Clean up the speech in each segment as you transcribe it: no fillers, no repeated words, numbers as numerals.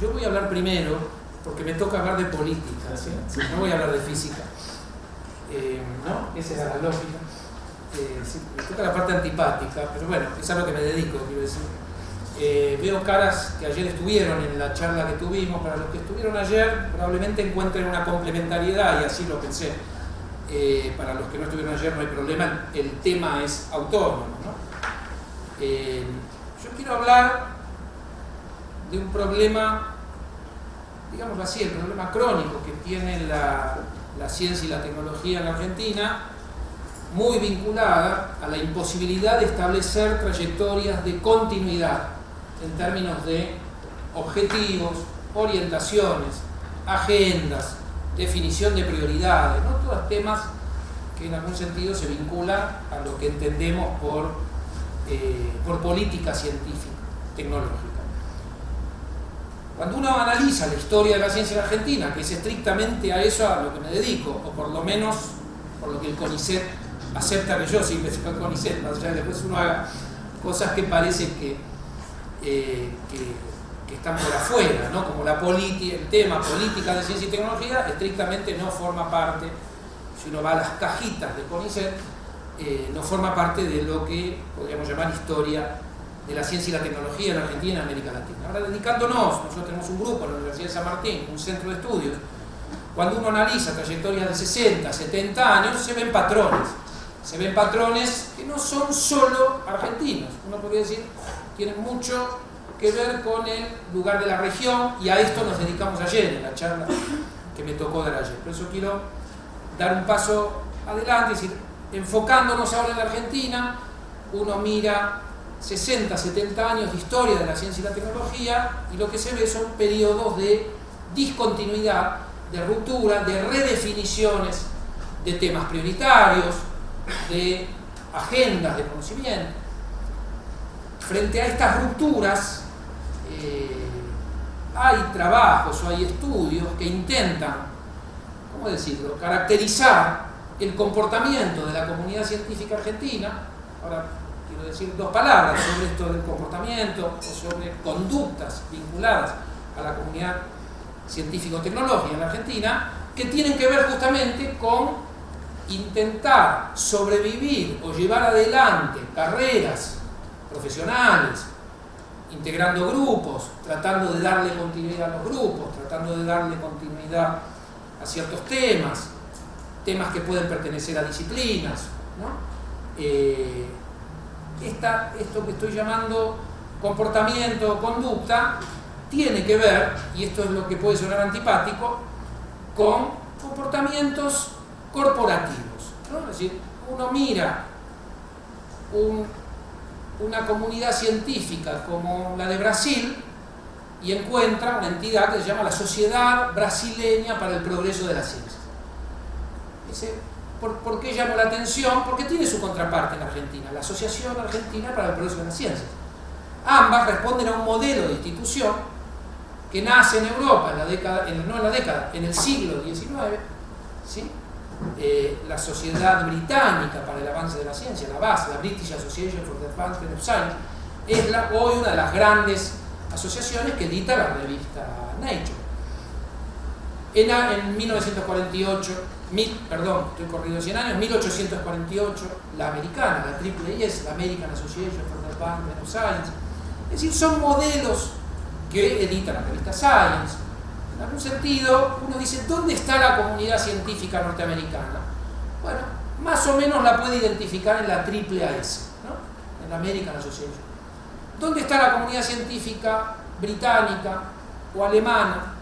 yo voy a hablar primero, porque me toca hablar de política, ¿sí? No voy a hablar de física. ¿No? Esa era la lógica. Sí, me toca la parte antipática, pero bueno, es a lo que me dedico, quiero decir. Veo caras que ayer estuvieron en la charla que tuvimos. Para los que estuvieron ayer probablemente encuentren una complementariedad, y así lo pensé. Para los que no estuvieron ayer no hay problema, el tema es autónomo, ¿no? Yo quiero hablar de un problema, digamos así, el problema crónico que tiene la ciencia y la tecnología en la Argentina, muy vinculada a la imposibilidad de establecer trayectorias de continuidad en términos de objetivos, orientaciones, agendas, definición de prioridades, ¿no? Todos temas que en algún sentido se vinculan a lo que entendemos por política científica, tecnológica. Cuando uno analiza la historia de la ciencia en Argentina, que es estrictamente a eso a lo que me dedico, o por lo menos por lo que el CONICET acepta que yo sí investigo el CONICET, más allá de después uno haga cosas que parece que están por afuera, ¿no? Como el tema política de ciencia y tecnología estrictamente no forma parte, si uno va a las cajitas de CONICET, no forma parte de lo que podríamos llamar historia de la ciencia y la tecnología en Argentina y en América Latina. Ahora, dedicándonos, nosotros tenemos un grupo en la Universidad de San Martín, un centro de estudios. Cuando uno analiza trayectorias de 60, 70 años, se ven patrones. Se ven patrones que no son solo argentinos. Uno podría decir, tienen mucho que ver con el lugar de la región, y a esto nos dedicamos ayer en la charla que me tocó dar ayer. Por eso quiero dar un paso adelante, es decir, enfocándonos ahora en la Argentina, uno mira 60, 70 años de historia de la ciencia y la tecnología, y lo que se ve son periodos de discontinuidad, de ruptura, de redefiniciones de temas prioritarios, de agendas de conocimiento. Frente a estas rupturas, hay trabajos o hay estudios que intentan, ¿cómo decirlo?, caracterizar el comportamiento de la comunidad científica argentina. Ahora quiero decir dos palabras sobre esto del comportamiento o sobre conductas vinculadas a la comunidad científico-tecnológica en la Argentina, que tienen que ver justamente con intentar sobrevivir o llevar adelante carreras profesionales, integrando grupos, tratando de darle continuidad a los grupos, tratando de darle continuidad a ciertos temas que pueden pertenecer a disciplinas, ¿no? Esto que estoy llamando comportamiento o conducta tiene que ver, y esto es lo que puede sonar antipático, con comportamientos corporativos, ¿no? Es decir, uno mira una comunidad científica como la de Brasil y encuentra una entidad que se llama la Sociedad Brasileña para el Progreso de la Ciencia. ¿Por qué llamó la atención? Porque tiene su contraparte en Argentina, la Asociación Argentina para el Progreso de las Ciencias. Ambas responden a un modelo de institución que nace en Europa en el siglo XIX, ¿sí? La Sociedad Británica para el Avance de la Ciencia, la BAS, la British Association for the Advancement of Science, es hoy una de las grandes asociaciones que edita la revista Nature. En 1948, estoy corrido 100 años, 1848, la americana, la AAAS, la American Association for the Advancement of Science. Es decir, son modelos que edita la revista Science. En algún sentido, uno dice, ¿dónde está la comunidad científica norteamericana? Bueno, más o menos la puede identificar en la AAAS, ¿no? En la American Association. ¿Dónde está la comunidad científica británica o alemana?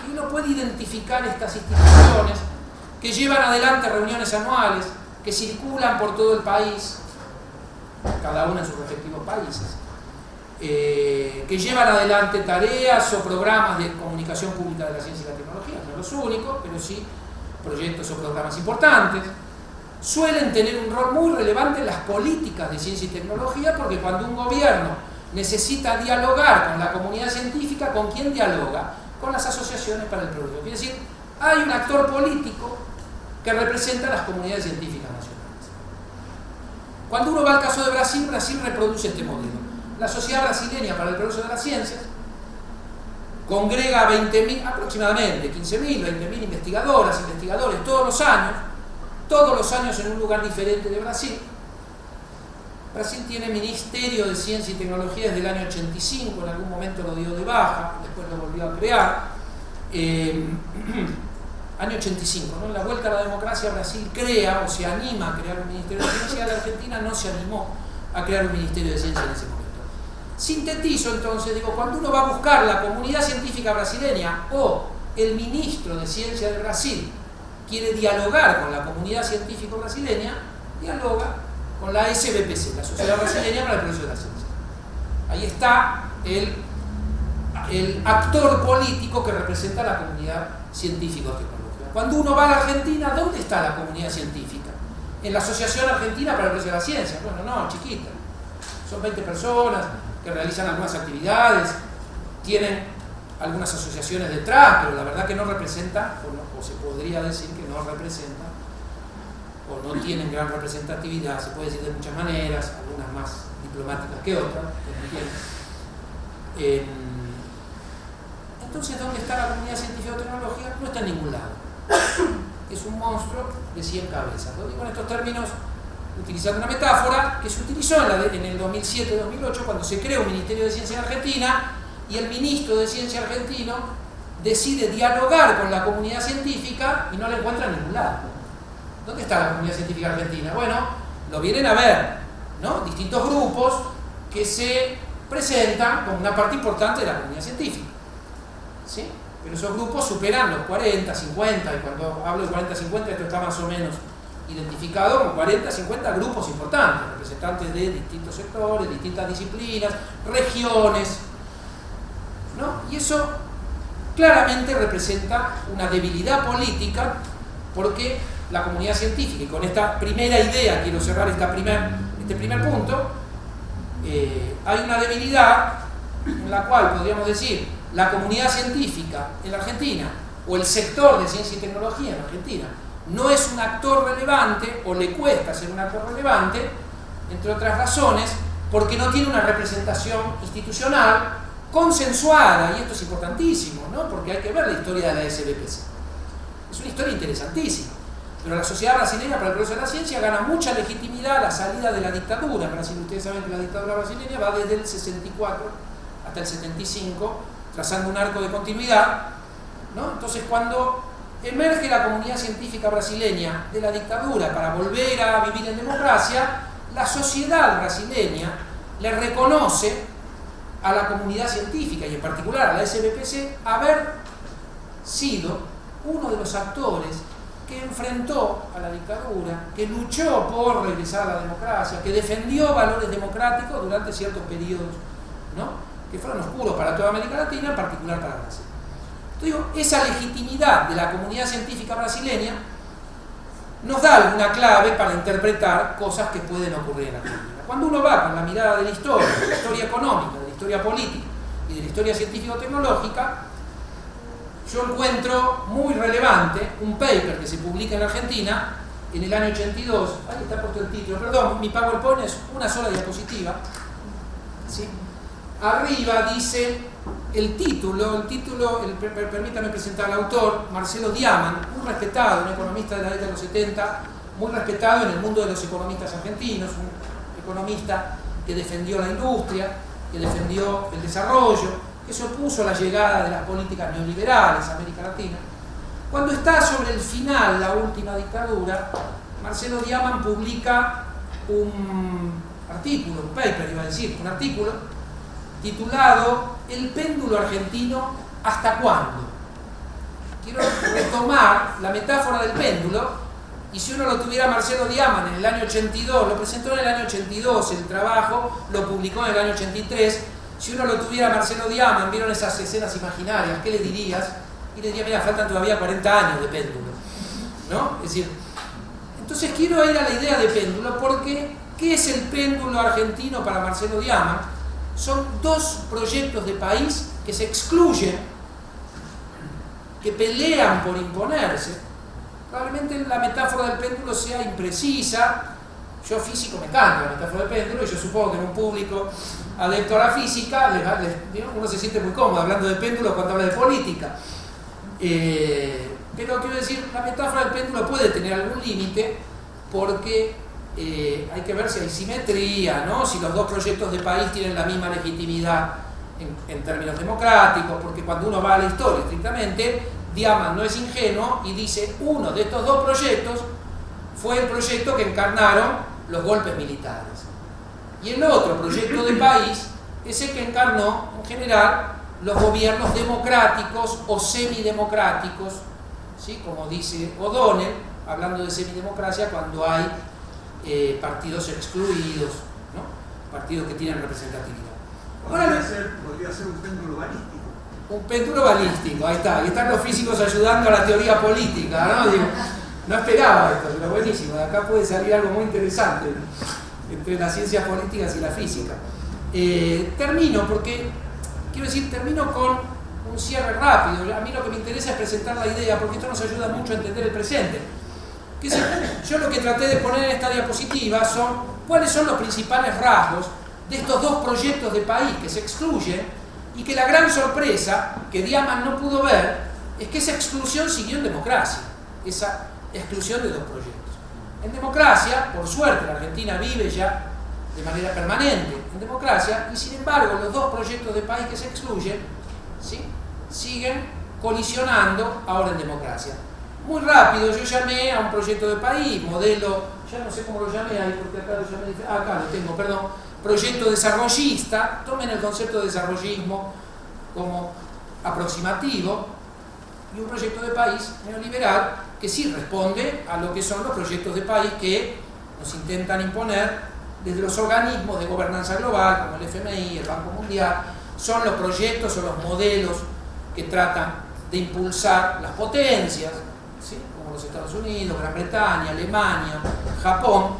Y uno puede identificar estas instituciones que llevan adelante reuniones anuales, que circulan por todo el país, cada una en sus respectivos países, que llevan adelante tareas o programas de comunicación pública de la ciencia y la tecnología, no los únicos, pero sí proyectos o programas importantes. Suelen tener un rol muy relevante en las políticas de ciencia y tecnología, porque cuando un gobierno necesita dialogar con la comunidad científica, ¿con quién dialoga? Con las asociaciones para el progreso. Quiere decir, hay un actor político que representa a las comunidades científicas nacionales. Cuando uno va al caso de Brasil, Brasil reproduce este modelo. La Sociedad Brasileña para el Progreso de las Ciencias congrega a 20.000, aproximadamente 15.000, 20.000 investigadoras, investigadores todos los años en un lugar diferente de Brasil. Brasil tiene Ministerio de Ciencia y Tecnología desde el año 85, en algún momento lo dio de baja, después lo volvió a crear. Año 85, ¿no? En la vuelta a la democracia Brasil crea o se anima a crear un Ministerio de Ciencia. La Argentina no se animó a crear un Ministerio de Ciencia en ese momento. Sintetizo entonces, digo, cuando uno va a buscar la comunidad científica brasileña o el ministro de Ciencia de Brasil quiere dialogar con la comunidad científica brasileña, dialoga con la SBPC, la Sociedad Brasileña para el Progreso de la Ciencia. Ahí está el actor político que representa a la comunidad científico-tecnológica. Cuando uno va a la Argentina, ¿dónde está la comunidad científica? En la Asociación Argentina para el Progreso de la Ciencia. Bueno, no, chiquita. Son 20 personas que realizan algunas actividades, tienen algunas asociaciones detrás, pero la verdad que no representan, o se podría decir que no representan, o no tienen gran representatividad, se puede decir de muchas maneras, algunas más diplomáticas que otras, entonces, ¿dónde está la comunidad científico-tecnológica? No está en ningún lado. Es un monstruo de 100 cabezas. Lo digo en estos términos utilizando una metáfora que se utilizó en el 2007-2008 cuando se creó un Ministerio de Ciencia en Argentina y el ministro de Ciencia argentino decide dialogar con la comunidad científica y no la encuentra en ningún lado. ¿Dónde está la comunidad científica argentina? Bueno, lo vienen a ver, ¿no? Distintos grupos que se presentan como una parte importante de la comunidad científica, ¿sí? Pero esos grupos superan los 40, 50, y cuando hablo de 40, 50, esto está más o menos identificado con 40, 50 grupos importantes, representantes de distintos sectores, distintas disciplinas, regiones, ¿no? Y eso claramente representa una debilidad política, porque la comunidad científica, y con esta primera idea quiero cerrar este primer punto, hay una debilidad en la cual podríamos decir la comunidad científica en la Argentina o el sector de ciencia y tecnología en la Argentina no es un actor relevante o le cuesta ser un actor relevante, entre otras razones, porque no tiene una representación institucional consensuada, y esto es importantísimo, ¿no? Porque hay que ver la historia de la SBPC. Es una historia interesantísima. Pero la Sociedad Brasileña para el Progreso de la Ciencia gana mucha legitimidad a la salida de la dictadura en Brasil. Ustedes saben que la dictadura brasileña va desde el 64 hasta el 75, trazando un arco de continuidad, ¿no? Entonces, cuando emerge la comunidad científica brasileña de la dictadura para volver a vivir en democracia, la sociedad brasileña le reconoce a la comunidad científica, y en particular a la SBPC, haber sido uno de los actores que enfrentó a la dictadura, que luchó por regresar a la democracia, que defendió valores democráticos durante ciertos periodos, ¿no?, que fueron oscuros para toda América Latina, en particular para Brasil. Entonces, digo, esa legitimidad de la comunidad científica brasileña nos da alguna clave para interpretar cosas que pueden ocurrir en Argentina. Cuando uno va con la mirada de la historia económica, de la historia política y de la historia científico-tecnológica, yo encuentro muy relevante un paper que se publica en Argentina en el año 82. Ahí está puesto el título, perdón, mi PowerPoint es una sola diapositiva, ¿sí? Arriba dice el título, permítame presentar al autor, Marcelo Diamant, muy respetado, un economista de la década de los 70, muy respetado en el mundo de los economistas argentinos, un economista que defendió la industria, que defendió el desarrollo, que se opuso a la llegada de las políticas neoliberales a América Latina. Cuando está sobre el final, la última dictadura, Marcelo Diamant publica un artículo, un paper iba a decir, un artículo titulado El péndulo argentino, ¿hasta cuándo? Quiero retomar la metáfora del péndulo, y si uno lo tuviera Marcelo Diamant en el año 82, lo presentó en el año 82 el trabajo, lo publicó en el año 83, si uno lo tuviera Marcelo Diamant, vieron esas escenas imaginarias, ¿qué le dirías? Y le diría, mira, faltan todavía 40 años de péndulo, ¿no? Es decir, entonces quiero ir a la idea de péndulo porque ¿qué es el péndulo argentino para Marcelo Diamant? Son dos proyectos de país que se excluyen, que pelean por imponerse. Probablemente la metáfora del péndulo sea imprecisa. Yo físico me encanta la metáfora del péndulo, y yo supongo que en un público adepto a la física, uno se siente muy cómodo hablando de péndulo cuando habla de política. Pero quiero decir, la metáfora del péndulo puede tener algún límite porque hay que ver si hay simetría, ¿no? Si los dos proyectos de país tienen la misma legitimidad en términos democráticos, porque cuando uno va a la historia estrictamente, Diamant no es ingenuo y dice uno de estos dos proyectos fue el proyecto que encarnaron los golpes militares. Y el otro proyecto de país es el que encarnó, en general, los gobiernos democráticos o semidemocráticos, ¿sí? Como dice O'Donnell, hablando de semidemocracia, cuando hay partidos excluidos, ¿no? Partidos que tienen representatividad. Podría ser un péndulo balístico. Un péndulo balístico, ahí está. Y están los físicos ayudando a la teoría política, ¿no? Digo, no esperaba esto, pero buenísimo. De acá puede salir algo muy interesante entre las ciencias políticas y la física. Termino porque, quiero decir, termino con un cierre rápido. A mí lo que me interesa es presentar la idea, porque esto nos ayuda mucho a entender el presente. Yo lo que traté de poner en esta diapositiva son cuáles son los principales rasgos de estos dos proyectos de país que se excluyen y que la gran sorpresa que Diamant no pudo ver es que esa exclusión siguió en democracia, esa exclusión de dos proyectos. En democracia, por suerte, la Argentina vive ya de manera permanente en democracia y sin embargo los dos proyectos de país que se excluyen, ¿sí?, siguen colisionando ahora en democracia. Muy rápido, yo llamé a un proyecto de país, modelo, ya no sé cómo lo llamé ahí, porque acá lo llamé, acá lo tengo, perdón, proyecto desarrollista, tomen el concepto de desarrollismo como aproximativo, y un proyecto de país neoliberal que sí responde a lo que son los proyectos de país que nos intentan imponer desde los organismos de gobernanza global, como el FMI, el Banco Mundial. Son los proyectos o los modelos que tratan de impulsar las potencias, ¿sí?, como los Estados Unidos, Gran Bretaña, Alemania, Japón.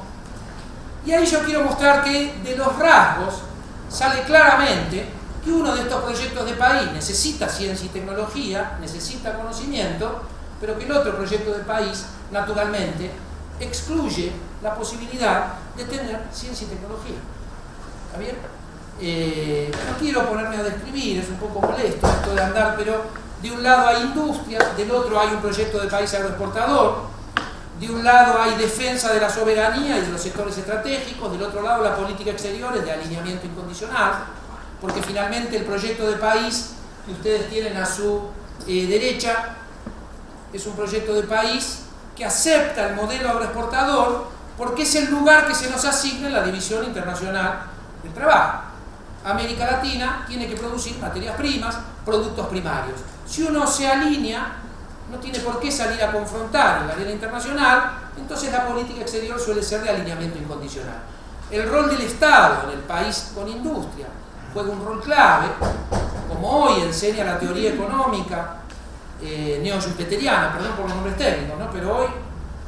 Y ahí yo quiero mostrar que de los rasgos sale claramente que uno de estos proyectos de país necesita ciencia y tecnología, necesita conocimiento, pero que el otro proyecto de país, naturalmente, excluye la posibilidad de tener ciencia y tecnología. ¿Está bien? No quiero ponerme a describir, es un poco molesto esto de andar, pero de un lado hay industria, del otro hay un proyecto de país agroexportador, de un lado hay defensa de la soberanía y de los sectores estratégicos, del otro lado la política exterior es de alineamiento incondicional, porque finalmente el proyecto de país que ustedes tienen a su derecha es un proyecto de país que acepta el modelo agroexportador porque es el lugar que se nos asigna en la División Internacional del Trabajo. América Latina tiene que producir materias primas, productos primarios. Si uno se alinea, no tiene por qué salir a confrontar en la arena internacional, entonces la política exterior suele ser de alineamiento incondicional. El rol del Estado en el país con industria juega un rol clave, como hoy enseña la teoría económica neo-schumpeteriana, perdón por los nombres técnicos, ¿no? Pero hoy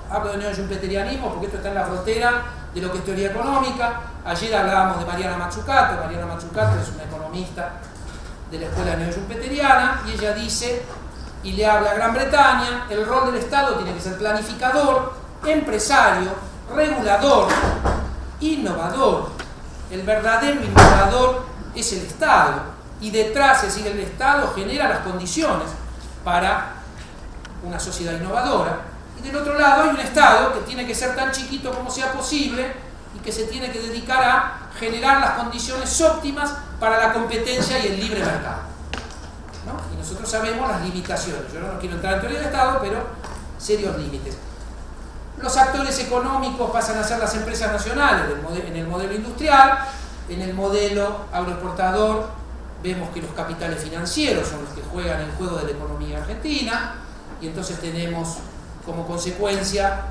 hablo de neo-schumpeterianismo porque esto está en la frontera de lo que es teoría económica. Ayer hablábamos de Mariana Mazzucato. Mariana Mazzucato es una economista de la escuela neo-schumpeteriana y ella dice, y le habla a Gran Bretaña, el rol del Estado tiene que ser planificador, empresario, regulador, innovador. El verdadero innovador es el Estado y detrás, es decir, el Estado genera las condiciones para una sociedad innovadora. Y del otro lado hay un Estado que tiene que ser tan chiquito como sea posible y que se tiene que dedicar a generar las condiciones óptimas para la competencia y el libre mercado, ¿no? Y nosotros sabemos las limitaciones. Yo no quiero entrar en teoría del Estado, pero serios límites. Los actores económicos pasan a ser las empresas nacionales en el modelo industrial. En el modelo agroexportador vemos que los capitales financieros son los que juegan el juego de la economía argentina y entonces tenemos como consecuencia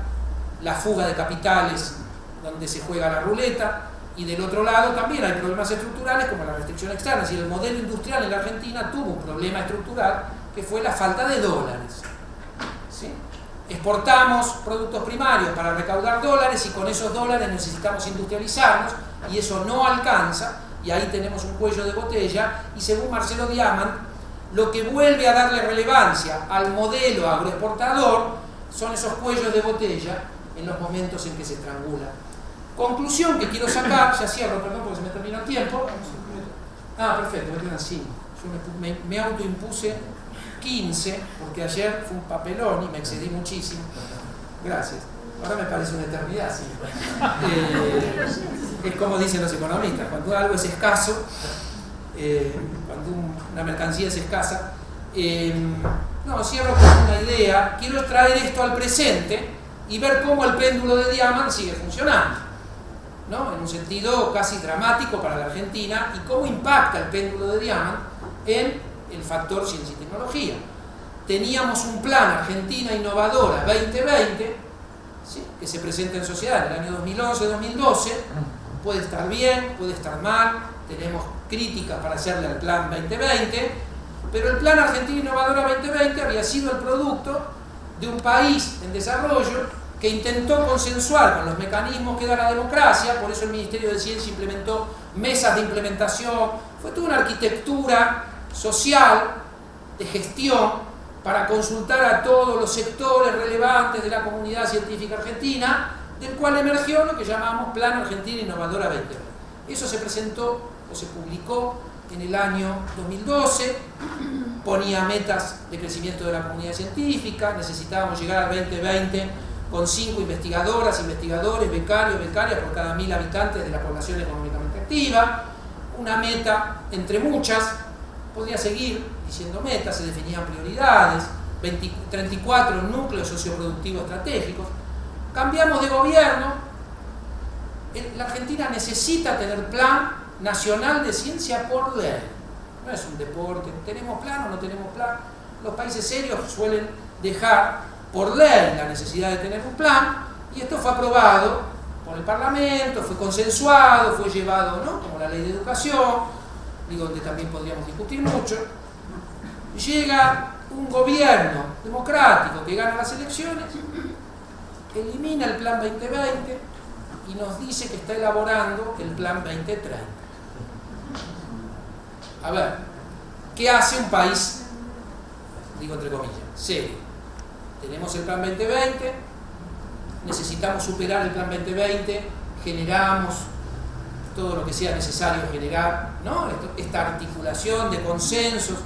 la fuga de capitales donde se juega la ruleta, y del otro lado también hay problemas estructurales como la restricción externa. Es decir, el modelo industrial en la Argentina tuvo un problema estructural que fue la falta de dólares, ¿sí? Exportamos productos primarios para recaudar dólares y con esos dólares necesitamos industrializarnos y eso no alcanza y ahí tenemos un cuello de botella y según Marcelo Diamant lo que vuelve a darle relevancia al modelo agroexportador son esos cuellos de botella en los momentos en que se estrangula. Conclusión que quiero sacar, ya cierro, perdón porque se me terminó el tiempo, Ah, perfecto, me quedan 5. Yo me autoimpuse 15, porque ayer fue un papelón y me excedí muchísimo. Gracias. Ahora me parece una eternidad, sí. Es como dicen los economistas, cuando algo es escaso, cuando una mercancía es escasa, no, cierro con una idea. Quiero traer esto al presente y ver cómo el péndulo de Diamant sigue funcionando, ¿no? En un sentido casi dramático para la Argentina, y cómo impacta el péndulo de Diamant en el factor ciencia y tecnología. Teníamos un plan Argentina Innovadora 2020, ¿sí?, que se presenta en sociedad en el año 2011-2012, puede estar bien, puede estar mal, tenemos críticas para hacerle al plan 2020, pero el plan Argentina Innovadora 2020 había sido el producto de un país en desarrollo que intentó consensuar con los mecanismos que da la democracia. Por eso el Ministerio de Ciencia implementó mesas de implementación, fue toda una arquitectura social de gestión para consultar a todos los sectores relevantes de la comunidad científica argentina, del cual emergió lo que llamamos Plan Argentina Innovadora 2020. Eso se presentó o se publicó en el año 2012, ponía metas de crecimiento de la comunidad científica, necesitábamos llegar al 2020 con 5 investigadoras, investigadores, becarios, becarias por cada 1000 habitantes de la población económicamente activa, una meta entre muchas. Podría seguir diciendo metas, se definían prioridades, 34 núcleos socioproductivos estratégicos. Cambiamos de gobierno, la Argentina necesita tener plan nacional de ciencia por ley. No es un deporte, ¿tenemos plan o no tenemos plan? Los países serios suelen dejar por ley la necesidad de tener un plan, y esto fue aprobado por el Parlamento, fue consensuado, fue llevado, ¿no?, como la ley de educación, donde también podríamos discutir mucho. Llega un gobierno democrático que gana las elecciones, elimina el plan 2020 y nos dice que está elaborando el plan 2030. A ver, ¿qué hace un país, digo entre comillas, serio? Tenemos el plan 2020, necesitamos superar el plan 2020, generamos todo lo que sea necesario generar, ¿no?, esta articulación de consensos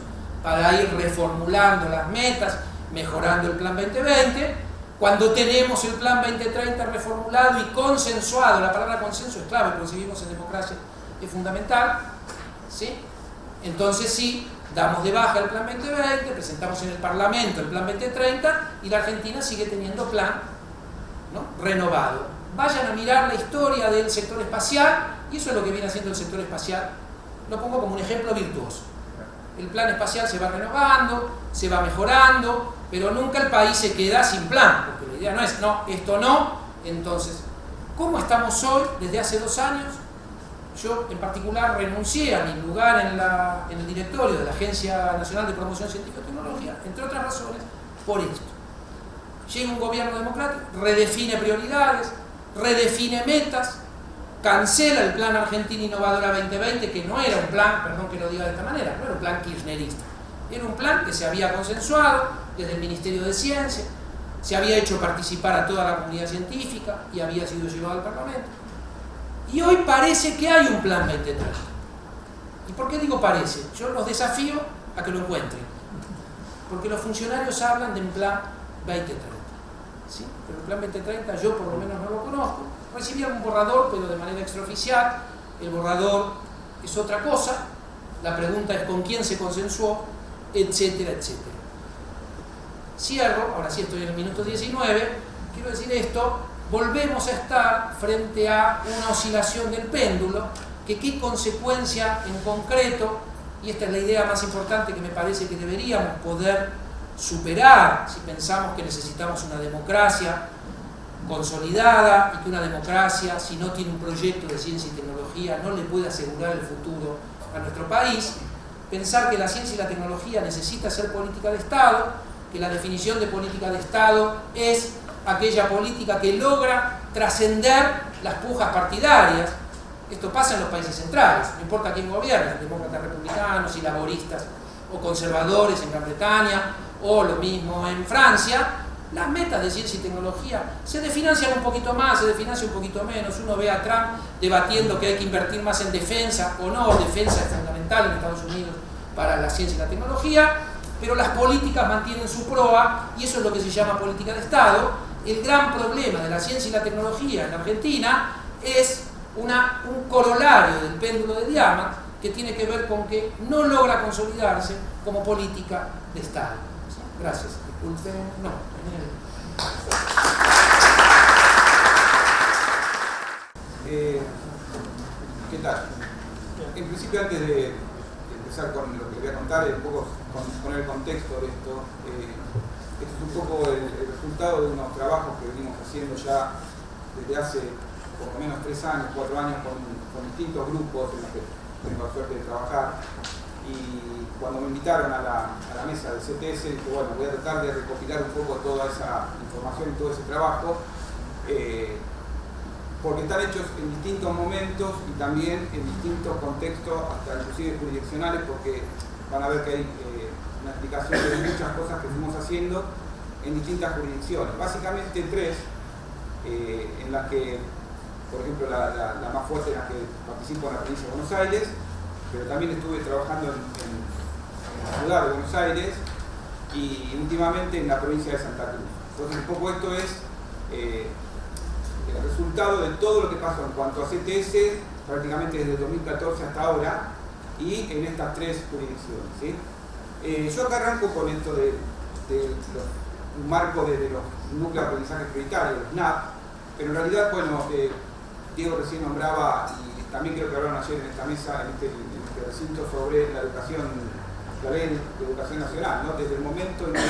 para ir reformulando las metas, mejorando el plan 2020. Cuando tenemos el plan 2030 reformulado y consensuado, la palabra consenso es clave, porque si vivimos en democracia es fundamental, ¿sí?, entonces sí, damos de baja el plan 2020, presentamos en el Parlamento el plan 2030 y la Argentina sigue teniendo plan, ¿no?, renovado. Vayan a mirar la historia del sector espacial, y eso es lo que viene haciendo el sector espacial. Lo pongo como un ejemplo virtuoso. El plan espacial se va renovando, se va mejorando, pero nunca el país se queda sin plan, porque la idea no es, no, esto no. Entonces, ¿cómo estamos hoy? Desde hace 2 años, yo en particular renuncié a mi lugar en el directorio de la Agencia Nacional de Promoción Científica y Tecnología, entre otras razones, por esto. Llega un gobierno democrático, redefine prioridades, redefine metas, cancela el plan Argentina Innovadora 2020, que no era un plan, perdón que lo diga de esta manera, no era un plan kirchnerista, era un plan que se había consensuado desde el Ministerio de Ciencia, se había hecho participar a toda la comunidad científica y había sido llevado al Parlamento. Y hoy parece que hay un plan 2030. ¿Y por qué digo parece? Yo los desafío a que lo encuentren, porque los funcionarios hablan de un plan 2030, ¿sí? Pero el plan 2030 yo por lo menos no lo conozco. Recibí algún borrador, pero de manera extraoficial. El borrador es otra cosa. La pregunta es con quién se consensuó, etcétera, etcétera. Cierro, ahora sí estoy en el minuto 19. Quiero decir esto: volvemos a estar frente a una oscilación del péndulo, que qué consecuencia en concreto, y esta es la idea más importante que me parece que deberíamos poder superar si pensamos que necesitamos una democracia consolidada, y que una democracia, si no tiene un proyecto de ciencia y tecnología, no le puede asegurar el futuro a nuestro país. Pensar que la ciencia y la tecnología necesita ser política de Estado, que la definición de política de Estado es aquella política que logra trascender las pujas partidarias. Esto pasa en los países centrales, no importa quién gobierna, demócratas, republicanos y laboristas o conservadores en Gran Bretaña, o lo mismo en Francia. Las metas de ciencia y tecnología se desfinancian un poquito más, se desfinancian un poquito menos. Uno ve a Trump debatiendo que hay que invertir más en defensa o no, defensa es fundamental. fundamental en Estados Unidos para la ciencia y la tecnología, pero las políticas mantienen su proa y eso es lo que se llama política de Estado. El gran problema de la ciencia y la tecnología en Argentina es un corolario del péndulo de Diamant que tiene que ver con que no logra consolidarse como política de Estado. Gracias. Disculpen. No. ¿Qué tal? En principio, antes de empezar con lo que voy a contar, un poco poner el contexto de esto. Este es un poco el resultado de unos trabajos que venimos haciendo ya desde hace por lo menos 3 años, 4 años con distintos grupos en los que tengo la suerte de trabajar. Y cuando me invitaron a la mesa del CTS, dije, bueno, voy a tratar de recopilar un poco toda esa información y todo ese trabajo, porque están hechos en distintos momentos y también en distintos contextos, hasta inclusive jurisdiccionales, porque van a ver que hay una explicación de muchas cosas que fuimos haciendo en distintas jurisdicciones. Básicamente 3, en las que, por ejemplo, la más fuerte en la que participo en la provincia de Buenos Aires, pero también estuve trabajando en la ciudad de Buenos Aires y últimamente en la provincia de Santa Cruz. Entonces, un poco esto es el resultado de todo lo que pasó en cuanto a CTS, prácticamente desde 2014 hasta ahora, y en estas 3 jurisdicciones, ¿sí? Yo acá arranco con esto de un marco de los núcleos de aprendizaje prioritario, los NAP, pero en realidad, bueno, Diego recién nombraba, y también creo que hablaron ayer en esta mesa, en este recinto, sobre la educación, la ley de educación nacional, ¿no? Desde el momento en que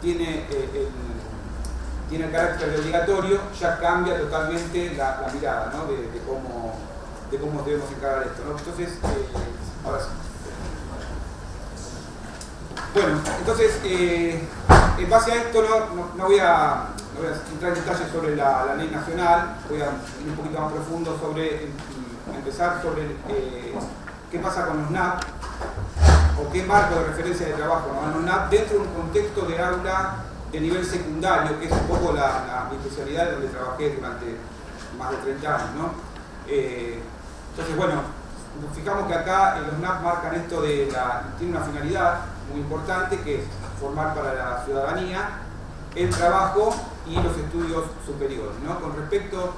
tiene el carácter de obligatorio, ya cambia totalmente la mirada, ¿no? de cómo debemos encarar esto, ¿no? Entonces, ahora sí. Bueno, entonces, en base a esto no voy a entrar en detalles sobre la ley nacional, voy a ir un poquito más profundo sobre, empezar sobre qué pasa con los NAP, o qué marco de referencia de trabajo nos dan los NAP dentro de un contexto de aula de nivel secundario, que es un poco mi especialidad donde trabajé durante más de 30 años, ¿no? Entonces, bueno, nos fijamos que acá los NAP marcan esto tiene una finalidad muy importante, que es formar para la ciudadanía el trabajo y los estudios superiores, ¿no? Con respecto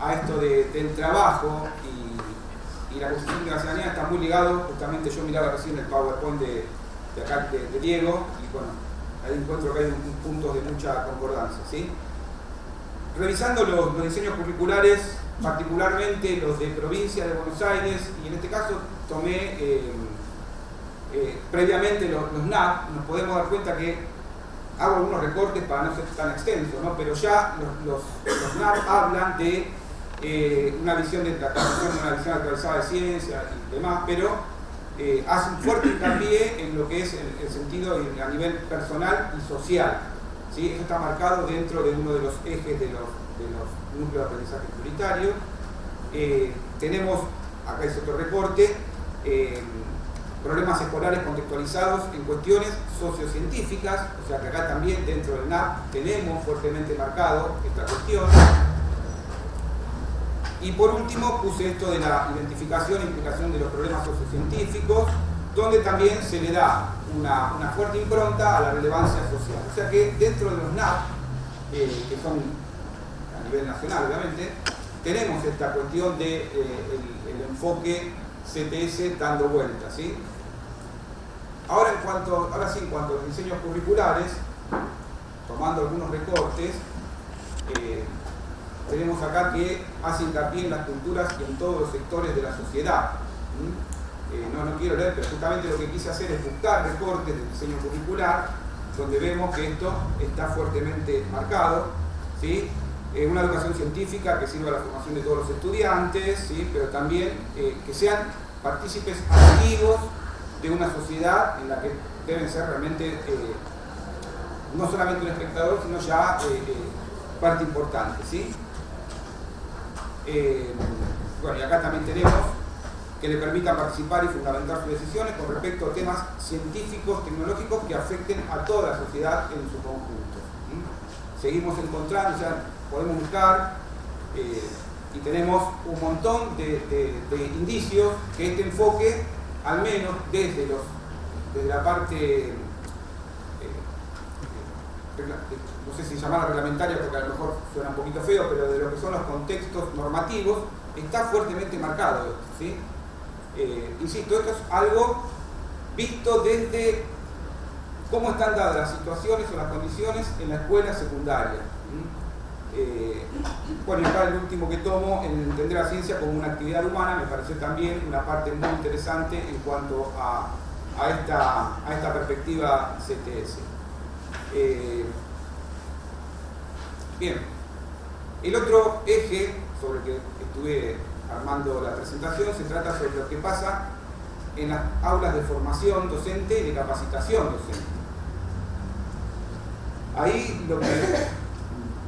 a esto del trabajo y la construcción de la ciudadanía, está muy ligado, justamente yo miraba recién el PowerPoint de acá de Diego, y bueno, ahí encuentro que hay puntos de mucha concordancia, ¿sí? Revisando los diseños curriculares, particularmente los de provincia de Buenos Aires, y en este caso tomé previamente los NAP, nos podemos dar cuenta que hago algunos recortes para no ser tan extenso, ¿no? Pero ya los NAP hablan de una visión de la transición, una visión atravesada de ciencia y demás, pero hace un fuerte hincapié en lo que es el sentido a nivel personal y social, ¿sí? Eso está marcado dentro de uno de los ejes de los núcleos de aprendizaje prioritario. Tenemos, acá es otro recorte, problemas escolares contextualizados en cuestiones sociocientíficas, o sea que acá también dentro del NAP tenemos fuertemente marcado esta cuestión. Y por último puse esto de la identificación e implicación de los problemas sociocientíficos, donde también se le da una fuerte impronta a la relevancia social. O sea que dentro de los NAP, que son a nivel nacional obviamente, tenemos esta cuestión de el enfoque CTS dando vueltas, ¿sí? Ahora sí, en cuanto a los diseños curriculares, tomando algunos recortes, tenemos acá que hace hincapié en las culturas y en todos los sectores de la sociedad. No quiero leer, pero justamente lo que quise hacer es buscar recortes del diseño curricular, donde vemos que esto está fuertemente marcado, ¿sí? Una educación científica que sirva a la formación de todos los estudiantes, ¿sí? Pero también que sean partícipes activos de una sociedad en la que deben ser realmente no solamente un espectador, sino ya parte importante, ¿sí? Bueno, y acá también tenemos que le permitan participar y fundamentar sus decisiones con respecto a temas científicos, tecnológicos que afecten a toda la sociedad en su conjunto. Seguimos encontrando, o sea, podemos buscar y tenemos un montón de indicios que este enfoque, al menos desde la parte, no sé si llamarla reglamentaria porque a lo mejor suena un poquito feo, pero de lo que son los contextos normativos, está fuertemente marcado, ¿sí? Insisto, esto es algo visto desde cómo están dadas las situaciones o las condiciones en la escuela secundaria. Bueno, y acá el último que tomo, en entender la ciencia como una actividad humana, me pareció también una parte muy interesante en cuanto a esta perspectiva CTS. Bien, el otro eje sobre el que estuve armando la presentación se trata sobre lo que pasa en las aulas de formación docente y de capacitación docente. Ahí lo que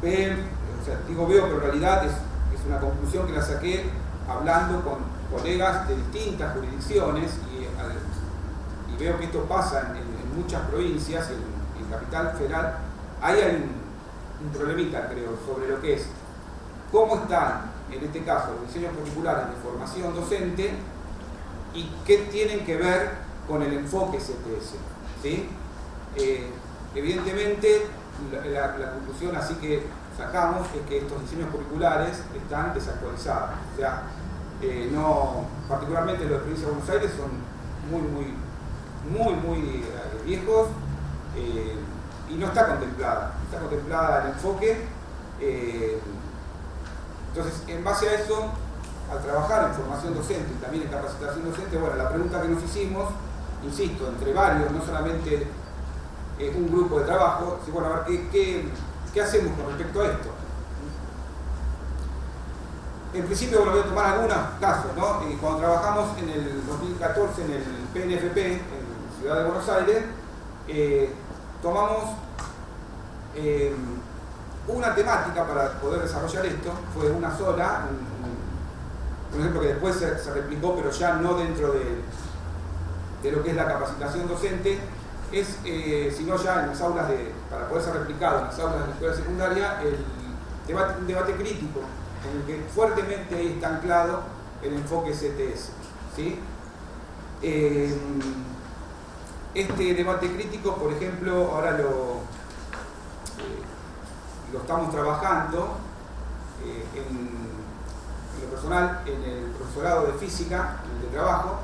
veo que en realidad es una conclusión que la saqué hablando con colegas de distintas jurisdicciones y veo que esto pasa en muchas provincias, en Capital Federal. Ahí hay un problemita, creo, sobre lo que es cómo están, en este caso, los diseños curriculares de formación docente y qué tienen que ver con el enfoque CTS, ¿sí? Evidentemente, la conclusión así que sacamos es que estos diseños curriculares están desactualizados. O sea, particularmente los de provincia de Buenos Aires son muy viejos y no está contemplada el enfoque. Entonces, en base a eso, al trabajar en formación docente y también en capacitación docente, bueno, la pregunta que nos hicimos, insisto, entre varios, no solamente un grupo de trabajo, sí, bueno, a ver qué hacemos con respecto a esto. En principio, bueno, voy a tomar algunos casos, ¿no? Cuando trabajamos en el 2014 en el PNFP, en Ciudad de Buenos Aires, tomamos una temática para poder desarrollar esto, fue una sola, un ejemplo que después se replicó, pero ya no dentro de lo que es la capacitación docente, sino ya en las aulas para poder ser replicado en las aulas de la escuela secundaria, un debate crítico, en el que fuertemente ahí está anclado el enfoque CTS, ¿sí? Este debate crítico, por ejemplo, ahora lo estamos trabajando en lo personal, en el profesorado de física, en el de trabajo,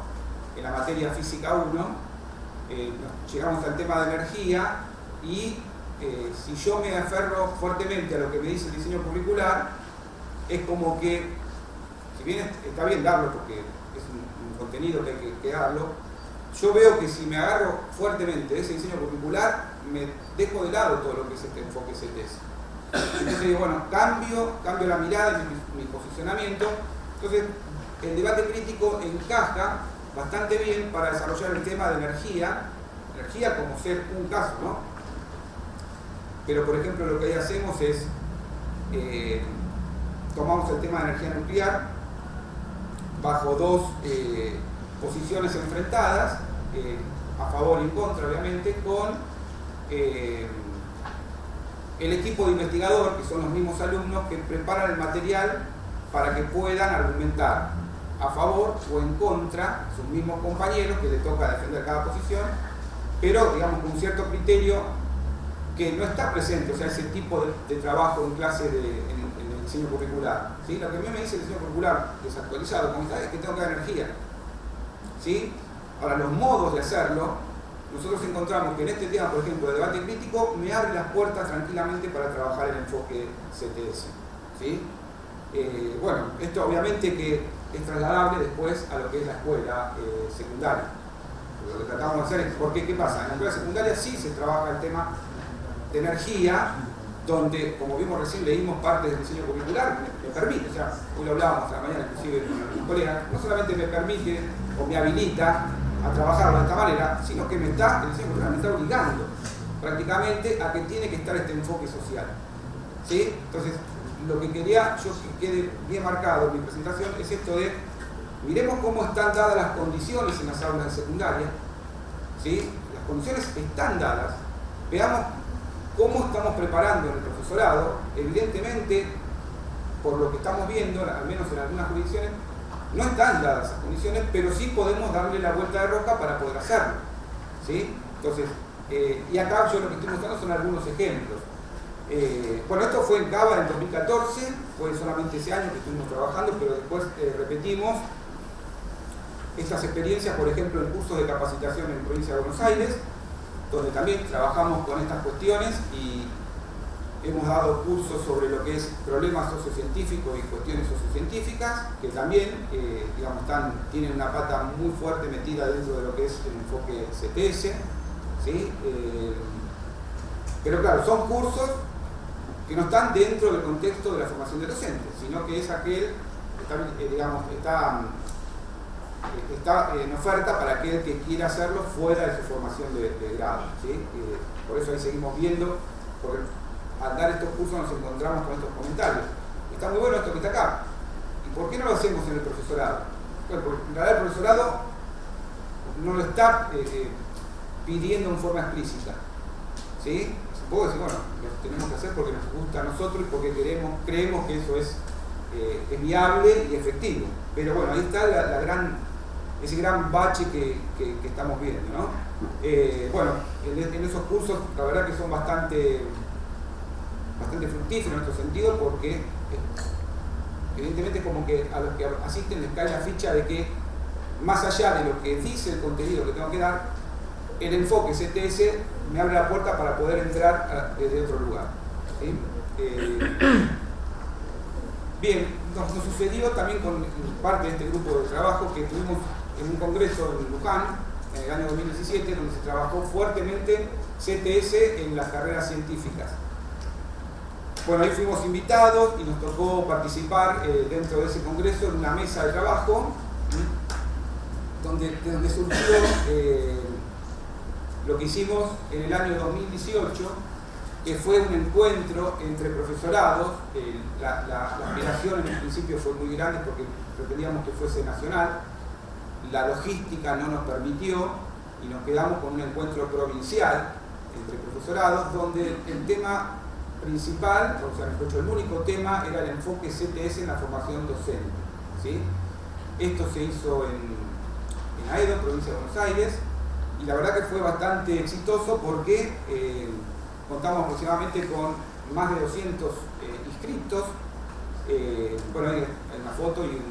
en la materia física 1. Llegamos al tema de energía y si yo me aferro fuertemente a lo que me dice el diseño curricular, es como que, si bien está bien darlo porque es un contenido que hay que darlo, yo veo que si me agarro fuertemente de ese diseño curricular, me dejo de lado todo lo que es este enfoque CTS. Entonces digo, bueno, cambio la mirada, mi posicionamiento. Entonces, el debate crítico encaja bastante bien para desarrollar el tema de energía como ser un caso, ¿no? Pero, por ejemplo, lo que ahí hacemos es, tomamos el tema de energía nuclear bajo dos posiciones enfrentadas, a favor y en contra, obviamente, con el equipo de investigador, que son los mismos alumnos que preparan el material para que puedan argumentar a favor o en contra sus mismos compañeros, que les toca defender cada posición, pero digamos con un cierto criterio que no está presente, o sea, ese tipo de trabajo en clase en el diseño curricular, ¿sí? Lo que a mí me dice el diseño curricular desactualizado, como está, es que tengo que dar energía, ¿sí? Ahora, los modos de hacerlo, nosotros encontramos que en este tema, por ejemplo, de debate crítico, me abre las puertas tranquilamente para trabajar el enfoque CTS, ¿sí? Bueno, esto obviamente que es trasladable después a lo que es la escuela secundaria. Lo que tratamos de hacer es, porque ¿qué pasa? En la escuela secundaria sí se trabaja el tema de energía, donde, como vimos recién, leímos parte del diseño curricular, me permite, o sea, hoy lo hablábamos a la mañana inclusive con algún colega, no solamente me permite o me habilita a trabajarlo de esta manera, sino que el diseño curricular me está obligando prácticamente a que tiene que estar este enfoque social, ¿sí? Entonces, lo que quería yo que quede bien marcado en mi presentación es esto de miremos cómo están dadas las condiciones en las aulas de secundaria, ¿sí? Las condiciones están dadas, veamos cómo estamos preparando en el profesorado. Evidentemente por lo que estamos viendo, al menos en algunas jurisdicciones, no están dadas esas condiciones, pero sí podemos darle la vuelta de rosca para poder hacerlo, ¿sí? Entonces, y acá yo lo que estoy mostrando son algunos ejemplos. Bueno, esto fue en Cava en 2014, fue solamente ese año que estuvimos trabajando, pero después repetimos estas experiencias, por ejemplo, en cursos de capacitación en Provincia de Buenos Aires, donde también trabajamos con estas cuestiones y hemos dado cursos sobre lo que es problemas sociocientíficos y cuestiones sociocientíficas, que también digamos, tienen una pata muy fuerte metida dentro de lo que es el enfoque CTS, ¿sí? Pero claro, son cursos que no están dentro del contexto de la formación de docentes, sino que es aquel que está en oferta para aquel que quiera hacerlo fuera de su formación de grado, ¿sí? Por eso ahí seguimos viendo, porque al dar estos cursos nos encontramos con estos comentarios. Está muy bueno esto que está acá. ¿Y por qué no lo hacemos en el profesorado? Bueno, porque en realidad el profesorado no lo está pidiendo en forma explícita, ¿sí? Supongo que bueno, lo tenemos que hacer porque nos gusta a nosotros y porque creemos que eso es viable y efectivo. Pero bueno, ahí está ese gran bache que estamos viendo, ¿no? Bueno, en esos cursos la verdad que son bastante fructíferos en este sentido, porque evidentemente como que a los que asisten les cae la ficha de que más allá de lo que dice el contenido que tengo que dar, el enfoque CTS me abre la puerta para poder entrar desde otro lugar, ¿sí? Bien, nos sucedió también con parte de este grupo de trabajo que tuvimos en un congreso en Luján en el año 2017, donde se trabajó fuertemente CTS en las carreras científicas. Bueno, ahí fuimos invitados y nos tocó participar dentro de ese congreso en una mesa de trabajo, de donde surgió lo que hicimos en el año 2018, que fue un encuentro entre profesorados. La aspiración en el principio fue muy grande porque pretendíamos que fuese nacional, la logística no nos permitió y nos quedamos con un encuentro provincial entre profesorados, donde el tema principal, o sea, el único tema era el enfoque CTS en la formación docente, ¿sí? Esto se hizo en Aedo, provincia de Buenos Aires, y la verdad que fue bastante exitoso porque contamos aproximadamente con más de 200 inscritos. Bueno, hay una foto y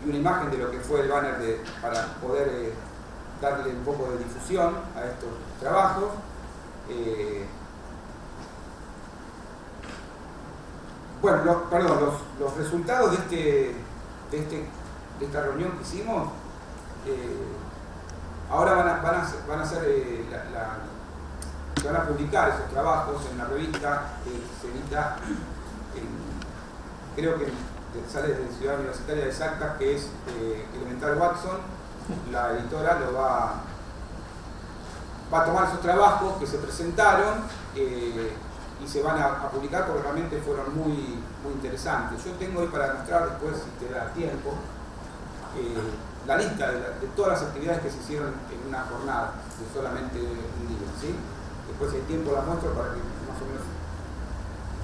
una imagen de lo que fue el banner para poder darle un poco de difusión a estos trabajos. Bueno, los resultados de esta reunión que hicimos ahora van a ser se van a publicar esos trabajos en una revista que se edita creo que sale de Ciudad Universitaria de Salta, que es Elemental Watson. La editora va a tomar esos trabajos que se presentaron y se van a publicar porque realmente fueron muy interesantes. Yo tengo hoy para mostrar después, si te da tiempo, la lista de todas las actividades que se hicieron en una jornada de solamente un día, ¿sí? Después, si hay tiempo, la muestro para que más o menos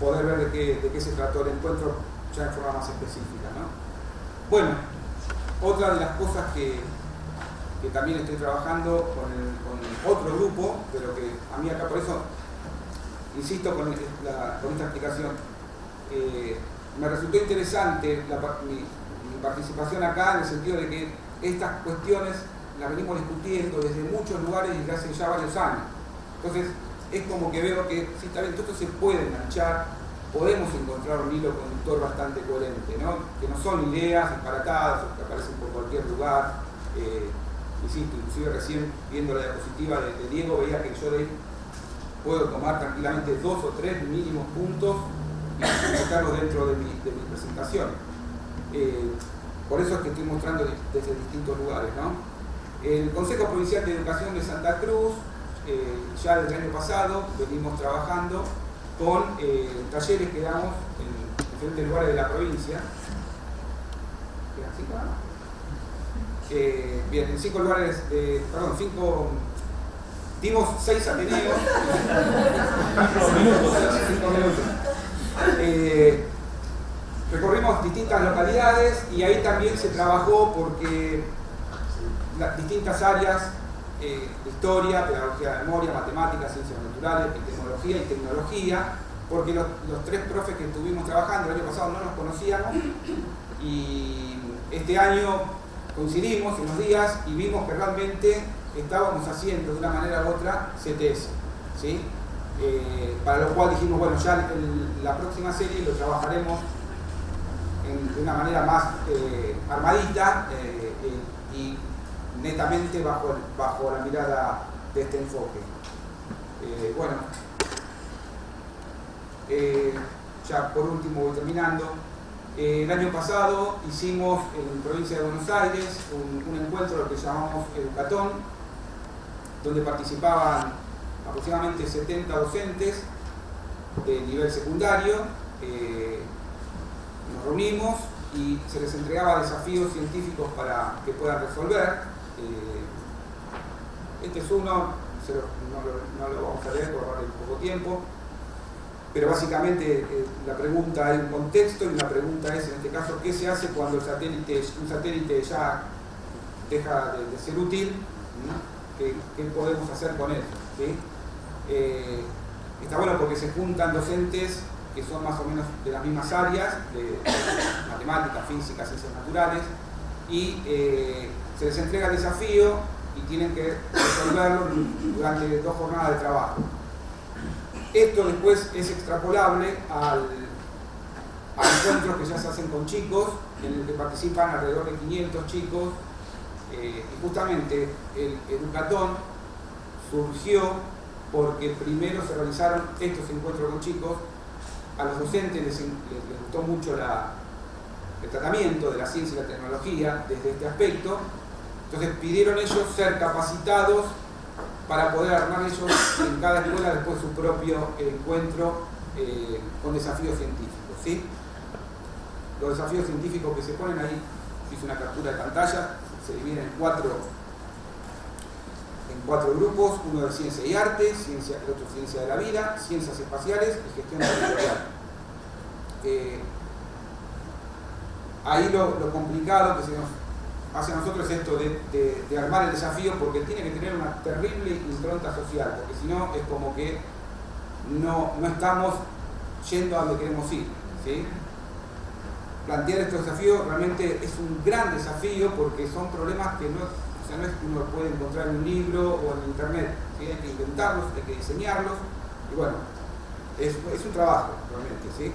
poder ver de qué se trató el encuentro ya en forma más específica, ¿no? Bueno, otra de las cosas que también estoy trabajando con otro grupo, pero que a mí acá, por eso insisto con esta explicación, me resultó interesante mi participación acá, en el sentido de que estas cuestiones las venimos discutiendo desde muchos lugares y desde hace ya varios años. Entonces es como que veo que sí, está bien, todo esto se puede enganchar, podemos encontrar un hilo conductor bastante coherente, ¿no? Que no son ideas disparatadas o que aparecen por cualquier lugar. Insisto, inclusive recién viendo la diapositiva de Diego veía que yo de ahí puedo tomar tranquilamente 2 o 3 mínimos puntos y colocarlos dentro de mi presentación. Por eso es que estoy mostrando desde distintos lugares, ¿no? El Consejo Provincial de Educación de Santa Cruz, ya desde el año pasado venimos trabajando con talleres que damos en diferentes lugares de la provincia. ¿Quedan 5 nada más? Bien, en 5 lugares, dimos 6 ateneos. 5 minutos. Recorrimos distintas localidades y ahí también se trabajó porque las distintas áreas, historia, pedagogía de memoria, matemáticas, ciencias naturales, epistemología y tecnología, porque los tres profes que estuvimos trabajando el año pasado no nos conocíamos y este año coincidimos en los días y vimos que realmente estábamos haciendo de una manera u otra CTS, ¿sí? Para lo cual dijimos, bueno, ya la próxima serie lo trabajaremos de una manera más armadita y netamente bajo la mirada de este enfoque. Bueno, ya por último voy terminando. El año pasado hicimos en provincia de Buenos Aires un encuentro, lo que llamamos Educatón, donde participaban aproximadamente 70 docentes de nivel secundario. Nos reunimos y se les entregaba desafíos científicos para que puedan resolver. Este es uno, no lo vamos a leer por poco tiempo, pero básicamente la pregunta, hay un contexto y una pregunta es, en este caso, ¿qué se hace cuando un satélite ya deja de ser útil? ¿Qué podemos hacer con él? ¿Sí? Está bueno porque se juntan docentes que son más o menos de las mismas áreas, de matemáticas, física, ciencias naturales, y se les entrega el desafío y tienen que resolverlo durante 2 jornadas de trabajo. Esto después es extrapolable al encuentros que ya se hacen con chicos, en el que participan alrededor de 500 chicos, y justamente el Educatón surgió porque primero se realizaron estos encuentros con chicos. A los docentes les gustó mucho el tratamiento de la ciencia y la tecnología desde este aspecto, entonces pidieron ellos ser capacitados para poder armar ellos en cada escuela después su propio encuentro con desafíos científicos, ¿sí? Los desafíos científicos que se ponen ahí, hice una captura de pantalla, se dividen en cuatro grupos, uno de ciencia y arte, el otro ciencia de la vida, ciencias espaciales y gestión territorial. Ahí lo complicado que se nos hace a nosotros es esto de armar el desafío, porque tiene que tener una terrible impronta social, porque si no es como que no estamos yendo a donde queremos ir, ¿sí? Plantear estos desafíos realmente es un gran desafío porque son problemas que no es que uno puede encontrar en un libro o en internet, ¿sí? Hay que inventarlos, hay que diseñarlos y bueno, es un trabajo realmente, ¿sí?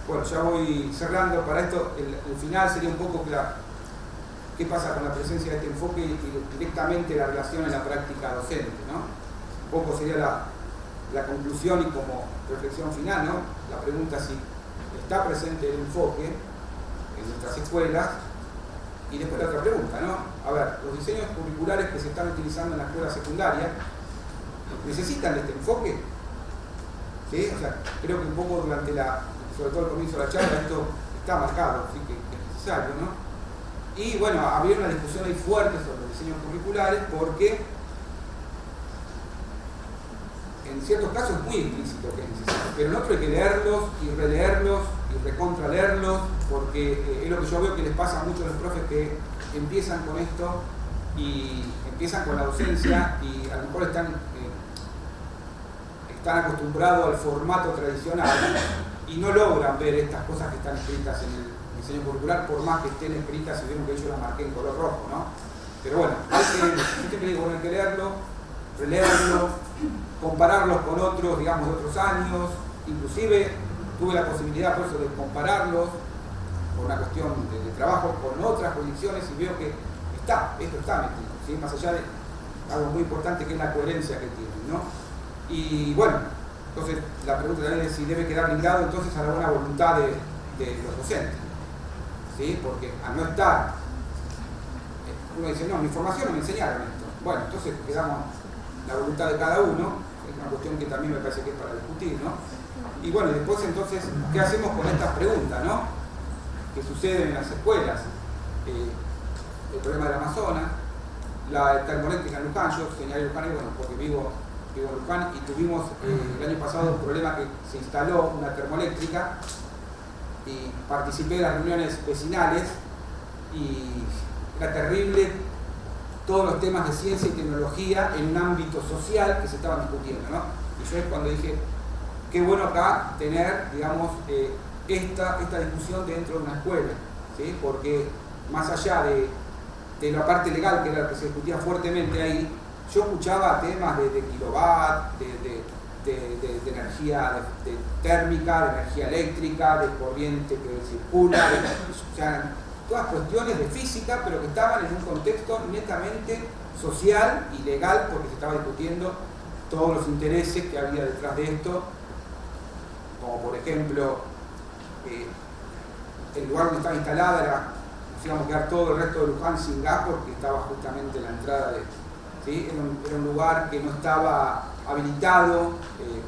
Bueno, ya voy cerrando. Para esto, el final sería un poco qué pasa con la presencia de este enfoque y directamente la relación en la práctica docente, ¿no? Un poco sería la conclusión y como reflexión final, ¿no? La pregunta si está presente el enfoque en nuestras escuelas. Y después la otra pregunta, ¿no? A ver, los diseños curriculares que se están utilizando en la escuela secundaria, ¿necesitan este enfoque? ¿Sí? O sea, creo que un poco durante sobre todo el comienzo de la charla, esto está marcado, así que es necesario, ¿no? Y bueno, había una discusión ahí fuerte sobre los diseños curriculares porque en ciertos casos es muy explícito que es necesario, pero en otros hay que leerlos y releerlos y recontraleerlos, porque es lo que yo veo que les pasa a muchos de los profes que empiezan con esto y empiezan con la docencia y a lo mejor están acostumbrados al formato tradicional y no logran ver estas cosas que están escritas en el diseño curricular, por más que estén escritas y vieron que yo las marqué en color rojo, ¿no? Pero bueno, yo siempre digo, bueno, hay que leerlo, releerlo, compararlos con otros, digamos, de otros años. Inclusive tuve la posibilidad por eso de compararlos por una cuestión de trabajo con otras proyecciones y veo que esto está metido, ¿sí? Más allá de algo muy importante que es la coherencia que tienen, ¿no? Y bueno, entonces la pregunta también es si debe quedar ligado entonces a la buena voluntad de los docentes, ¿sí? Porque al no estar, uno dice, no, mi formación no me enseñaron esto. Bueno, entonces quedamos la voluntad de cada uno, es una cuestión que también me parece que es para discutir, ¿no? Y bueno, después entonces, ¿qué hacemos con estas preguntas, ¿no? Que suceden en las escuelas? El problema del Amazonas, la termoeléctrica en Luján. Yo señalé Luján, y bueno, porque vivo en Luján y tuvimos el año pasado un problema que se instaló una termoeléctrica y participé de las reuniones vecinales y era terrible todos los temas de ciencia y tecnología en un ámbito social que se estaban discutiendo, ¿no? Y yo es cuando dije, qué bueno acá tener, digamos, esta discusión dentro de una escuela, ¿sí? Porque más allá de la parte legal, que era la que se discutía fuertemente ahí, yo escuchaba temas de kilowatt, de energía térmica, de energía eléctrica, de corriente que circula, o sea, todas cuestiones de física, pero que estaban en un contexto netamente social y legal, porque se estaba discutiendo todos los intereses que había detrás de esto, como por ejemplo, el lugar donde estaba instalada nos íbamos a quedar todo el resto de Luján sin gas porque estaba justamente en la entrada ¿sí? Era un lugar que no estaba habilitado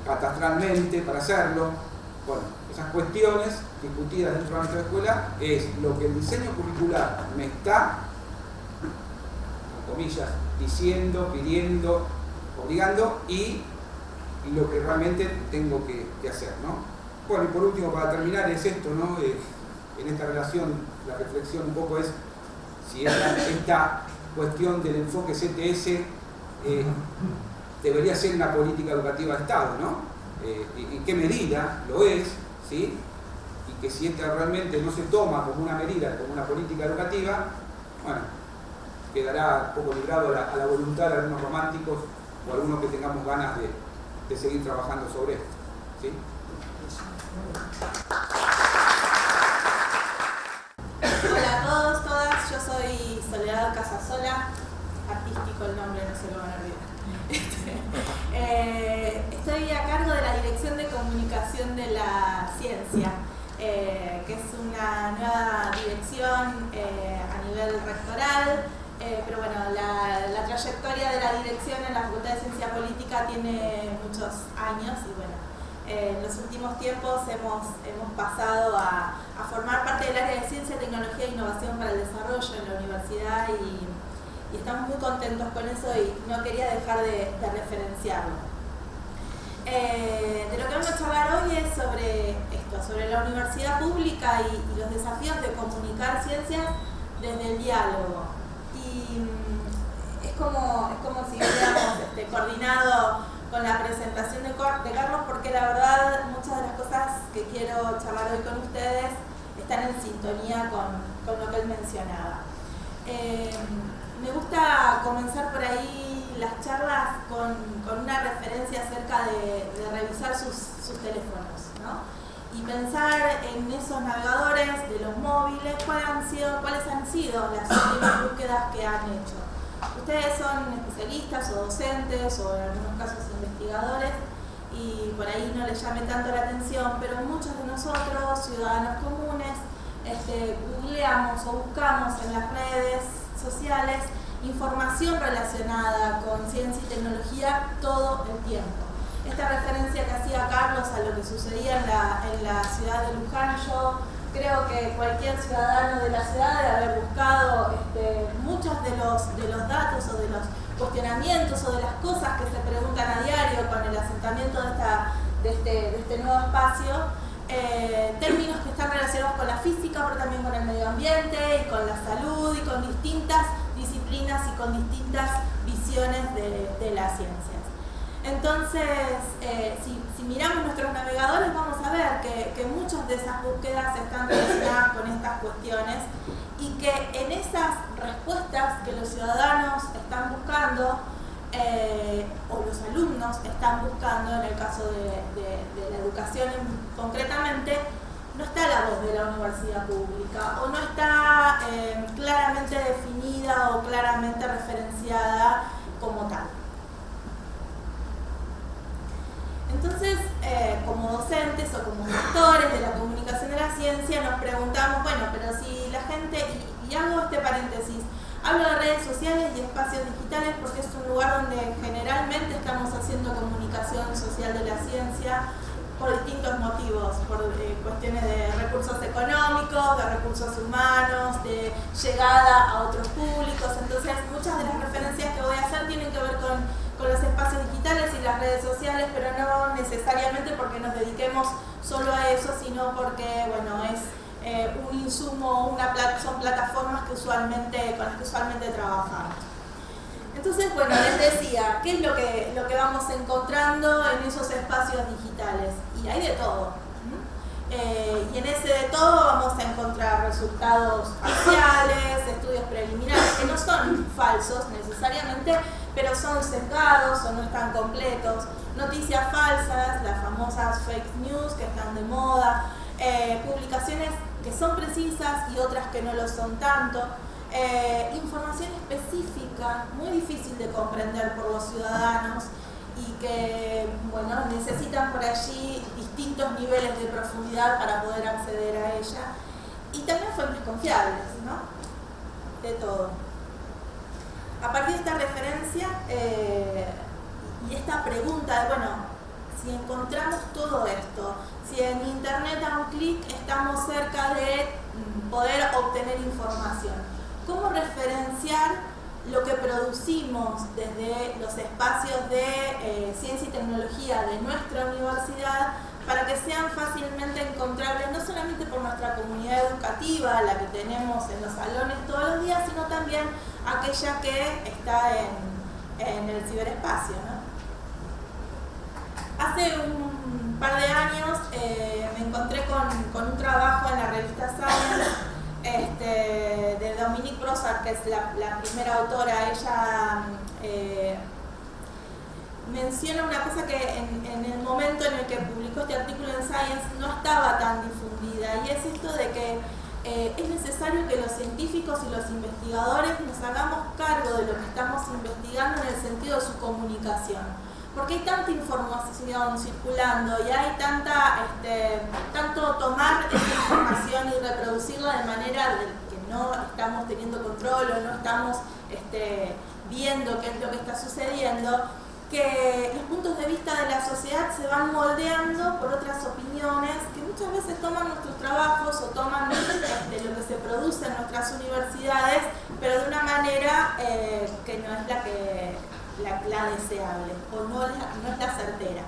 catastralmente para hacerlo. Bueno, esas cuestiones discutidas dentro de nuestra escuela es lo que el diseño curricular me está, con comillas, diciendo, pidiendo, obligando y lo que realmente tengo que hacer, ¿no? Bueno, y por último, para terminar, es esto, ¿no? En esta relación, la reflexión un poco es si esta cuestión del enfoque CTS debería ser una política educativa de Estado, ¿no? En qué medida lo es, ¿sí? Y que si esta realmente no se toma como una medida, como una política educativa, bueno, quedará un poco librado a la voluntad de algunos románticos o algunos que tengamos ganas de seguir trabajando sobre esto, ¿sí? Hola a todos, todas, yo soy Soledad Casasola, artístico el nombre, no se lo van a olvidar. Estoy a cargo de la Dirección de Comunicación de la Ciencia, que es una nueva dirección a nivel rectoral, pero bueno, la trayectoria de la dirección en la Facultad de Ciencia Política tiene muchos años y bueno, en los últimos tiempos hemos pasado a formar parte del área de Ciencia, Tecnología e Innovación para el Desarrollo en la universidad y estamos muy contentos con eso y no quería dejar de referenciarlo. De lo que vamos a charlar hoy es sobre esto, sobre la universidad pública y los desafíos de comunicar ciencias desde el diálogo. Y es como si hubiéramos coordinado con la presentación de Carlos, porque la verdad muchas de las cosas que quiero charlar hoy con ustedes están en sintonía con lo que él mencionaba. Me gusta comenzar por ahí las charlas con una referencia acerca de revisar sus teléfonos, ¿no? Y pensar en esos navegadores de los móviles, cuáles han sido las últimas búsquedas que han hecho. Ustedes son especialistas o docentes o en algunos casos investigadores y por ahí no les llame tanto la atención, pero muchos de nosotros, ciudadanos comunes, googleamos o buscamos en las redes sociales información relacionada con ciencia y tecnología todo el tiempo. Esta referencia que hacía Carlos a lo que sucedía en la ciudad de Luján, yo creo que cualquier ciudadano de la ciudad debe haber buscado muchos de los datos o de los cuestionamientos o de las cosas que se preguntan a diario con el asentamiento de este nuevo espacio, términos que están relacionados con la física, pero también con el medio ambiente y con la salud y con distintas disciplinas y con distintas visiones de las ciencias. Entonces, si miramos nuestros navegadores vamos a ver que muchas de esas búsquedas están relacionadas con estas cuestiones y que en esas respuestas que los ciudadanos están buscando o los alumnos están buscando, en el caso de la educación concretamente, no está la voz de la universidad pública o no está claramente definida o claramente referenciada como tal. Entonces, como docentes o como gestores de la comunicación de la ciencia nos preguntamos, bueno, pero si la gente, y hago este paréntesis, hablo de redes sociales y espacios digitales porque es un lugar donde generalmente estamos haciendo comunicación social de la ciencia por distintos motivos, por cuestiones de recursos económicos, de recursos humanos, de llegada a otros públicos. Entonces, muchas de las referencias que voy a hacer tienen que ver con con los espacios digitales y las redes sociales, pero no necesariamente porque nos dediquemos solo a eso, sino porque, bueno, es un insumo, son plataformas que con las que usualmente trabajamos. Entonces, bueno, les decía, ¿qué es lo que vamos encontrando en esos espacios digitales? Y hay de todo. Y en ese de todo vamos a encontrar resultados parciales, estudios preliminares, que no son falsos necesariamente, pero son sesgados o no están completos, noticias falsas, las famosas fake news que están de moda, publicaciones que son precisas y otras que no lo son tanto, información específica, muy difícil de comprender por los ciudadanos y que, bueno, necesitan por allí distintos niveles de profundidad para poder acceder a ella, y también fuentes confiables, ¿no? De todo. A partir de esta referencia y esta pregunta de, bueno, si encontramos todo esto, si en internet a un clic estamos cerca de poder obtener información, ¿cómo referenciar lo que producimos desde los espacios de ciencia y tecnología de nuestra universidad para que sean fácilmente encontrables no solamente por nuestra comunidad educativa, la que tenemos en los salones todos los días, sino también aquella que está en el ciberespacio, ¿no? Hace un par de años me encontré con un trabajo en la revista Science de Dominique Brossard, que es la primera autora. Ella menciona una cosa que en el momento en el que publicó este artículo en Science no estaba tan difundida, y es esto de que es necesario que los científicos y los investigadores nos hagamos cargo de lo que estamos investigando en el sentido de su comunicación. Porque hay tanta información circulando y hay tanto tomar esa información y reproducirla de manera de que no estamos teniendo control o no estamos viendo qué es lo que está sucediendo, que los puntos de vista de la sociedad se van moldeando por otras opiniones que muchas veces toman nuestros trabajos o toman lo que se produce en nuestras universidades, pero de una manera que no es la deseable o no es la certera.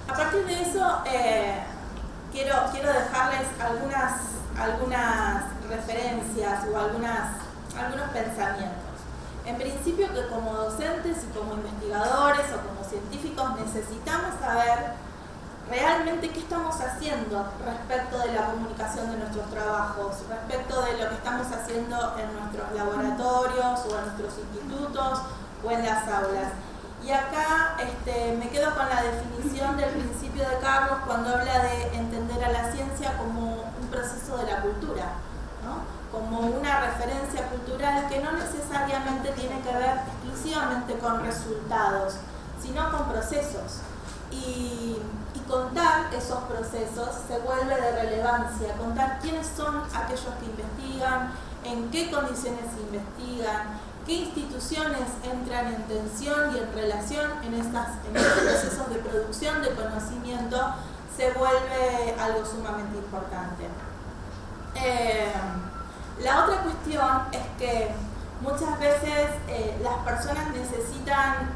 A partir de eso quiero dejarles algunas referencias o algunos pensamientos. En principio, que como docentes y como investigadores o como científicos necesitamos saber realmente qué estamos haciendo respecto de la comunicación de nuestros trabajos, respecto de lo que estamos haciendo en nuestros laboratorios o en nuestros institutos o en las aulas. Y acá me quedo con la definición del principio de Carlos cuando habla de entender a la ciencia como un proceso de la cultura, ¿no? Como una referencia cultural que no necesariamente tiene que ver exclusivamente con resultados, sino con procesos. Y contar esos procesos se vuelve de relevancia, contar quiénes son aquellos que investigan, en qué condiciones se investigan, qué instituciones entran en tensión y en relación en estos procesos de producción de conocimiento, se vuelve algo sumamente importante. La otra cuestión es que muchas veces las personas necesitan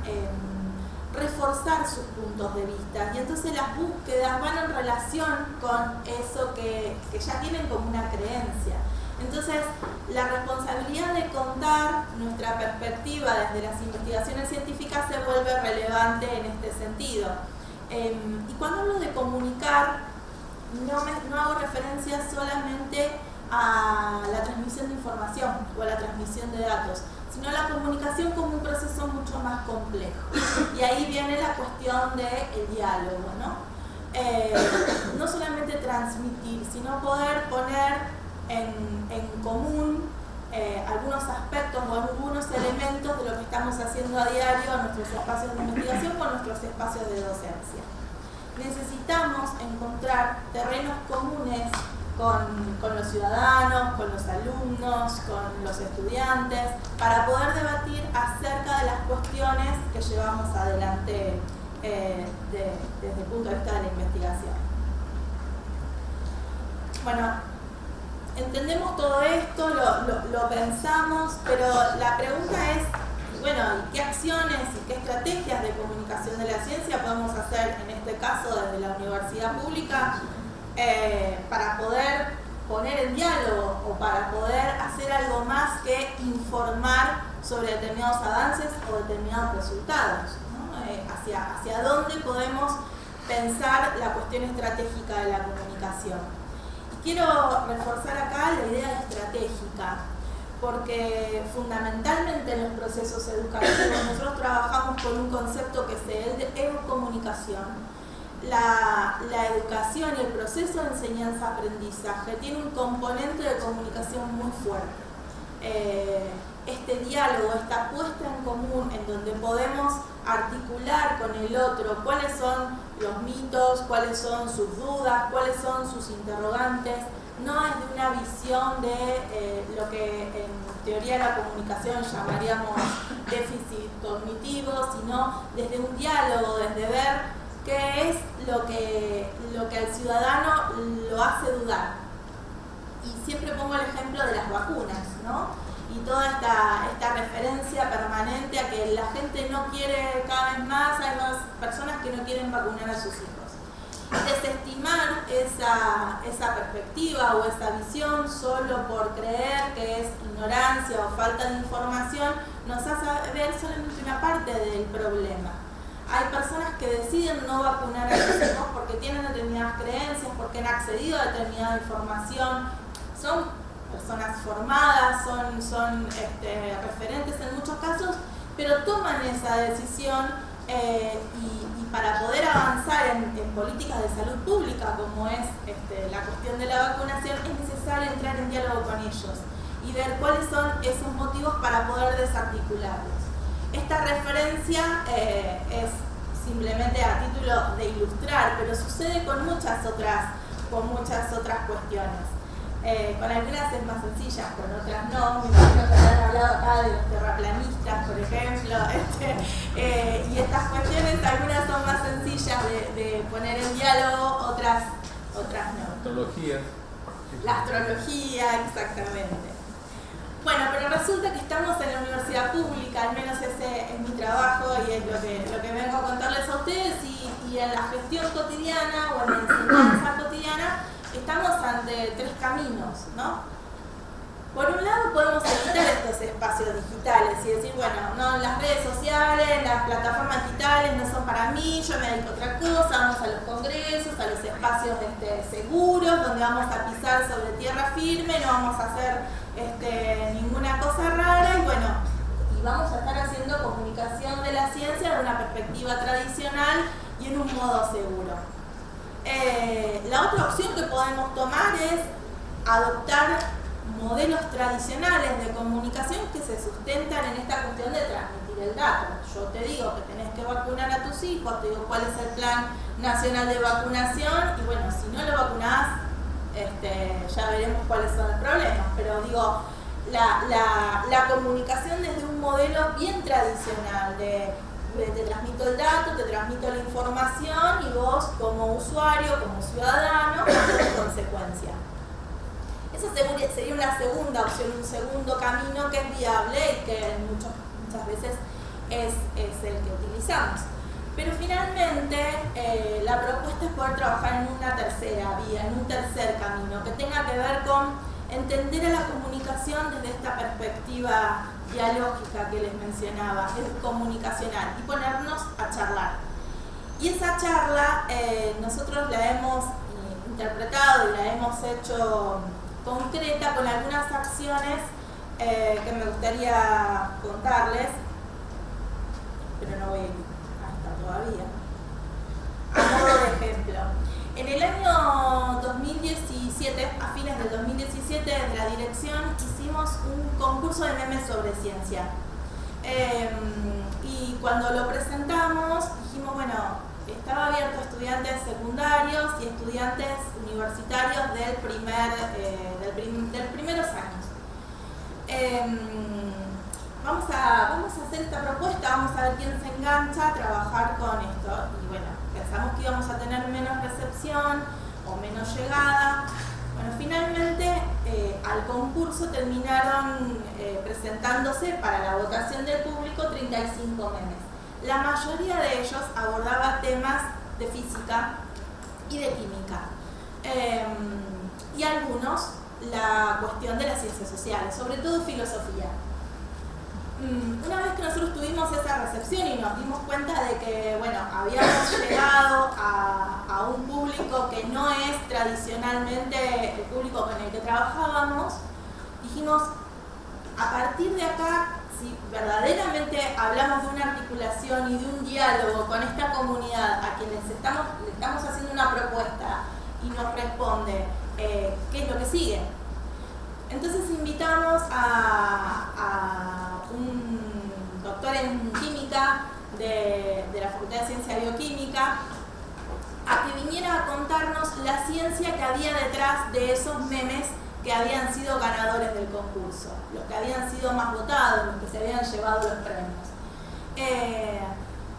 reforzar sus puntos de vista y entonces las búsquedas van en relación con eso que ya tienen como una creencia. Entonces la responsabilidad de contar nuestra perspectiva desde las investigaciones científicas se vuelve relevante en este sentido. Y cuando hablo de comunicar, no hago referencia solamente a la transmisión de información o a la transmisión de datos, sino a la comunicación como un proceso mucho más complejo. Y ahí viene la cuestión del diálogo, ¿no? No solamente transmitir, sino poder poner en común algunos aspectos o algunos elementos de lo que estamos haciendo a diario en nuestros espacios de investigación o en nuestros espacios de docencia. Necesitamos encontrar terrenos comunes con los ciudadanos, con los alumnos, con los estudiantes, para poder debatir acerca de las cuestiones que llevamos adelante desde el punto de vista de la investigación. Bueno, entendemos todo esto, lo pensamos, pero la pregunta es, bueno, ¿qué acciones y qué estrategias de comunicación de la ciencia podemos hacer, en este caso desde la universidad pública, para poder poner en diálogo o para poder hacer algo más que informar sobre determinados avances o determinados resultados, ¿no? Hacia dónde podemos pensar la cuestión estratégica de la comunicación. Y quiero reforzar acá la idea estratégica, porque fundamentalmente en los procesos educativos nosotros trabajamos con un concepto que es el de educomunicación. La educación y el proceso de enseñanza-aprendizaje tiene un componente de comunicación muy fuerte. Este diálogo, esta puesta en común en donde podemos articular con el otro cuáles son los mitos, cuáles son sus dudas, cuáles son sus interrogantes, no es de una visión de lo que en teoría de la comunicación llamaríamos déficit cognitivo, sino desde un diálogo, desde ver qué es lo que al ciudadano lo hace dudar. Y siempre pongo el ejemplo de las vacunas, ¿no? Y toda esta referencia permanente a que la gente no quiere cada vez más, hay más personas que no quieren vacunar a sus hijos. Desestimar esa perspectiva o esa visión solo por creer que es ignorancia o falta de información nos hace ver solamente una parte del problema. Hay personas que deciden no vacunar a sus hijos porque tienen determinadas creencias, porque han accedido a determinada información, son personas formadas, son referentes en muchos casos, pero toman esa decisión y para poder avanzar en políticas de salud pública, como es la cuestión de la vacunación, es necesario entrar en diálogo con ellos y ver cuáles son esos motivos para poder desarticularlos. Esta referencia es simplemente a título de ilustrar, pero sucede con muchas otras cuestiones. Con algunas es más sencilla, con otras no. Me imagino que habrán hablado acá de los terraplanistas, por ejemplo, y estas cuestiones, algunas son más sencillas de poner en diálogo, otras no. La astrología, exactamente. Bueno, pero resulta que estamos en la universidad pública, al menos ese es mi trabajo y es lo que vengo a contarles a ustedes, y en la gestión cotidiana o en la enseñanza cotidiana estamos ante tres caminos, ¿no? Por un lado podemos evitar estos espacios digitales y decir, bueno, no, las redes sociales, las plataformas digitales no son para mí, yo me dedico a otra cosa, vamos a los congresos, a los espacios seguros, donde vamos a pisar sobre tierra firme, no vamos a hacer ninguna cosa rara y vamos a estar haciendo comunicación de la ciencia de una perspectiva tradicional y en un modo seguro. La otra opción que podemos tomar es adoptar modelos tradicionales de comunicación que se sustentan en esta cuestión de transmitir el dato. Yo te digo que tenés que vacunar a tus hijos, te digo cuál es el plan nacional de vacunación y bueno, si no lo vacunás, ya veremos cuáles son los problemas, pero digo, la comunicación desde un modelo bien tradicional de te transmito el dato, te transmito la información y vos como usuario, como ciudadano, haces consecuencia. Esa sería una segunda opción, un segundo camino que es viable y que muchas veces es el que utilizamos. Pero finalmente la propuesta es poder trabajar en una tercera vía, en un tercer camino, que tenga que ver con entender a la comunicación desde esta perspectiva dialógica que les mencionaba, es comunicacional, y ponernos a charlar. Y esa charla nosotros la hemos interpretado y la hemos hecho concreta con algunas acciones que me gustaría contarles, pero no voy hasta todavía. A modo de ejemplo, en el año 2017, a fines del 2017, desde la dirección hicimos un concurso de memes sobre ciencia. Y cuando lo presentamos, dijimos, bueno, estaba abierto a estudiantes secundarios y estudiantes universitarios del primeros años. Vamos a hacer esta propuesta, vamos a ver quién se engancha a trabajar con esto. Y bueno, pensamos que íbamos a tener menos recepción o menos llegada, Bueno, finalmente al concurso terminaron presentándose para la votación del público 35 memes. La mayoría de ellos abordaba temas de física y de química. Y algunos la cuestión de las ciencias sociales, sobre todo filosofía. Una vez que nosotros tuvimos esa recepción y nos dimos cuenta de que, bueno, habíamos llegado a un público que no es tradicionalmente el público con el que trabajábamos, dijimos, a partir de acá, si verdaderamente hablamos de una articulación y de un diálogo con esta comunidad a quienes le estamos haciendo una propuesta y nos responde qué es lo que sigue. Entonces invitamos a un doctor en química de la Facultad de Ciencia Bioquímica a que viniera a contarnos la ciencia que había detrás de esos memes que habían sido ganadores del concurso, los que habían sido más votados, los que se habían llevado los premios.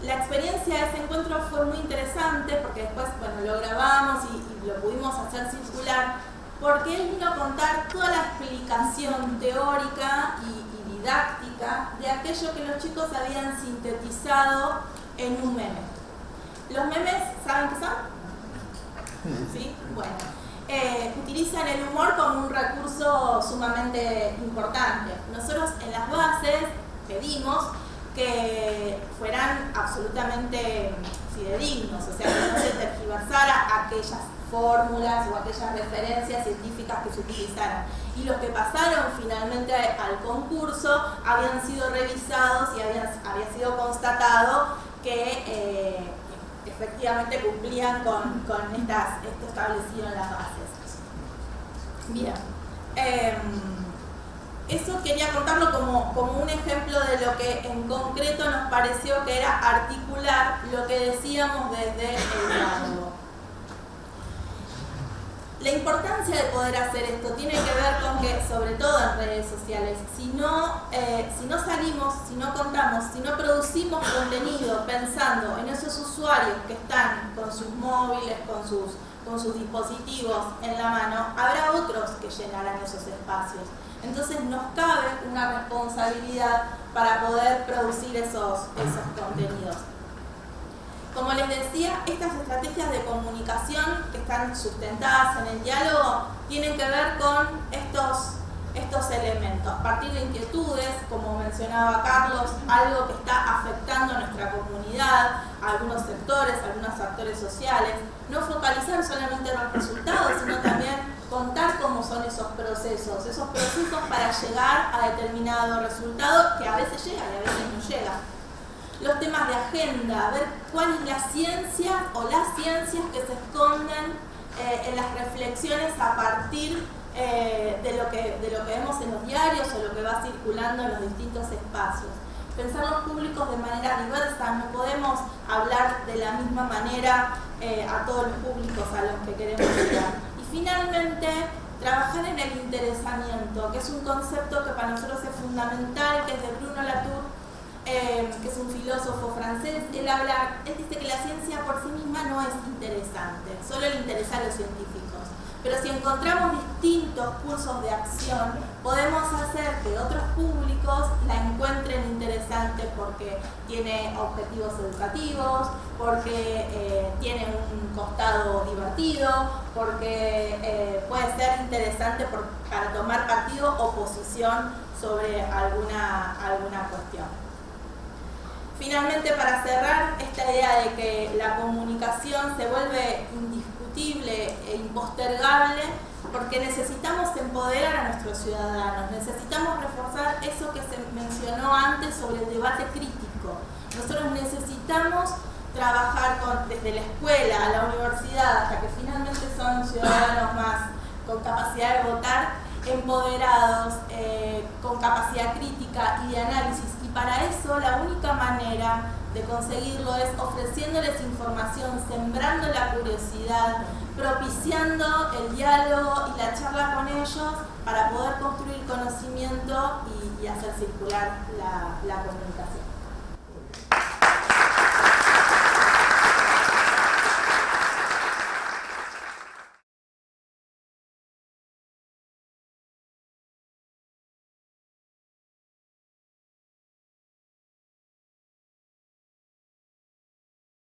La experiencia de ese encuentro fue muy interesante porque después, bueno, lo grabamos y lo pudimos hacer circular, porque él vino a contar toda la explicación teórica y didáctica de aquello que los chicos habían sintetizado en un meme. ¿Los memes saben qué son? ¿Sí? Bueno. Utilizan el humor como un recurso sumamente importante. Nosotros en las bases pedimos que fueran absolutamente fidedignos, o sea, que no se tergiversara aquellas fórmulas o aquellas referencias científicas que se utilizaran. Y los que pasaron finalmente al concurso habían sido revisados y había sido constatado que efectivamente cumplían con esto establecido en las bases. Bien, eso quería contarlo como un ejemplo de lo que en concreto nos pareció que era articular lo que decíamos desde el diálogo. La importancia de poder hacer esto tiene que ver con que, sobre todo en redes sociales, si no salimos, si no contamos, si no producimos contenido pensando en esos usuarios que están con sus móviles, con sus dispositivos en la mano, habrá otros que llenarán esos espacios. Entonces nos cabe una responsabilidad para poder producir esos contenidos. Como les decía, estas estrategias de comunicación que están sustentadas en el diálogo tienen que ver con estos elementos. Partir de inquietudes, como mencionaba Carlos, algo que está afectando a nuestra comunidad, a algunos sectores, a algunos actores sociales. No focalizar solamente en los resultados, sino también contar cómo son esos procesos para llegar a determinado resultado que a veces llega y a veces no llega. Los temas de agenda, ver cuál es la ciencia o las ciencias que se esconden en las reflexiones a partir de lo que vemos en los diarios o lo que va circulando en los distintos espacios. Pensar los públicos de manera diversa, no podemos hablar de la misma manera a todos los públicos a los que queremos llegar. Y finalmente, trabajar en el interesamiento, que es un concepto que para nosotros es fundamental, que es de Bruno Latour, que es un filósofo francés. Él dice que la ciencia por sí misma no es interesante, solo le interesa a los científicos. Pero si encontramos distintos cursos de acción, podemos hacer que otros públicos la encuentren interesante porque tiene objetivos educativos, porque tiene un costado divertido, porque puede ser interesante para tomar partido o posición sobre alguna cuestión. Finalmente, para cerrar, esta idea de que la comunicación se vuelve indiscutible e impostergable porque necesitamos empoderar a nuestros ciudadanos, necesitamos reforzar eso que se mencionó antes sobre el debate crítico. Nosotros necesitamos trabajar desde la escuela a la universidad hasta que finalmente son ciudadanos más con capacidad de votar, empoderados, con capacidad crítica y de análisis. Y para eso la única manera de conseguirlo es ofreciéndoles información, sembrando la curiosidad, propiciando el diálogo y la charla con ellos para poder construir conocimiento y hacer circular la comunicación.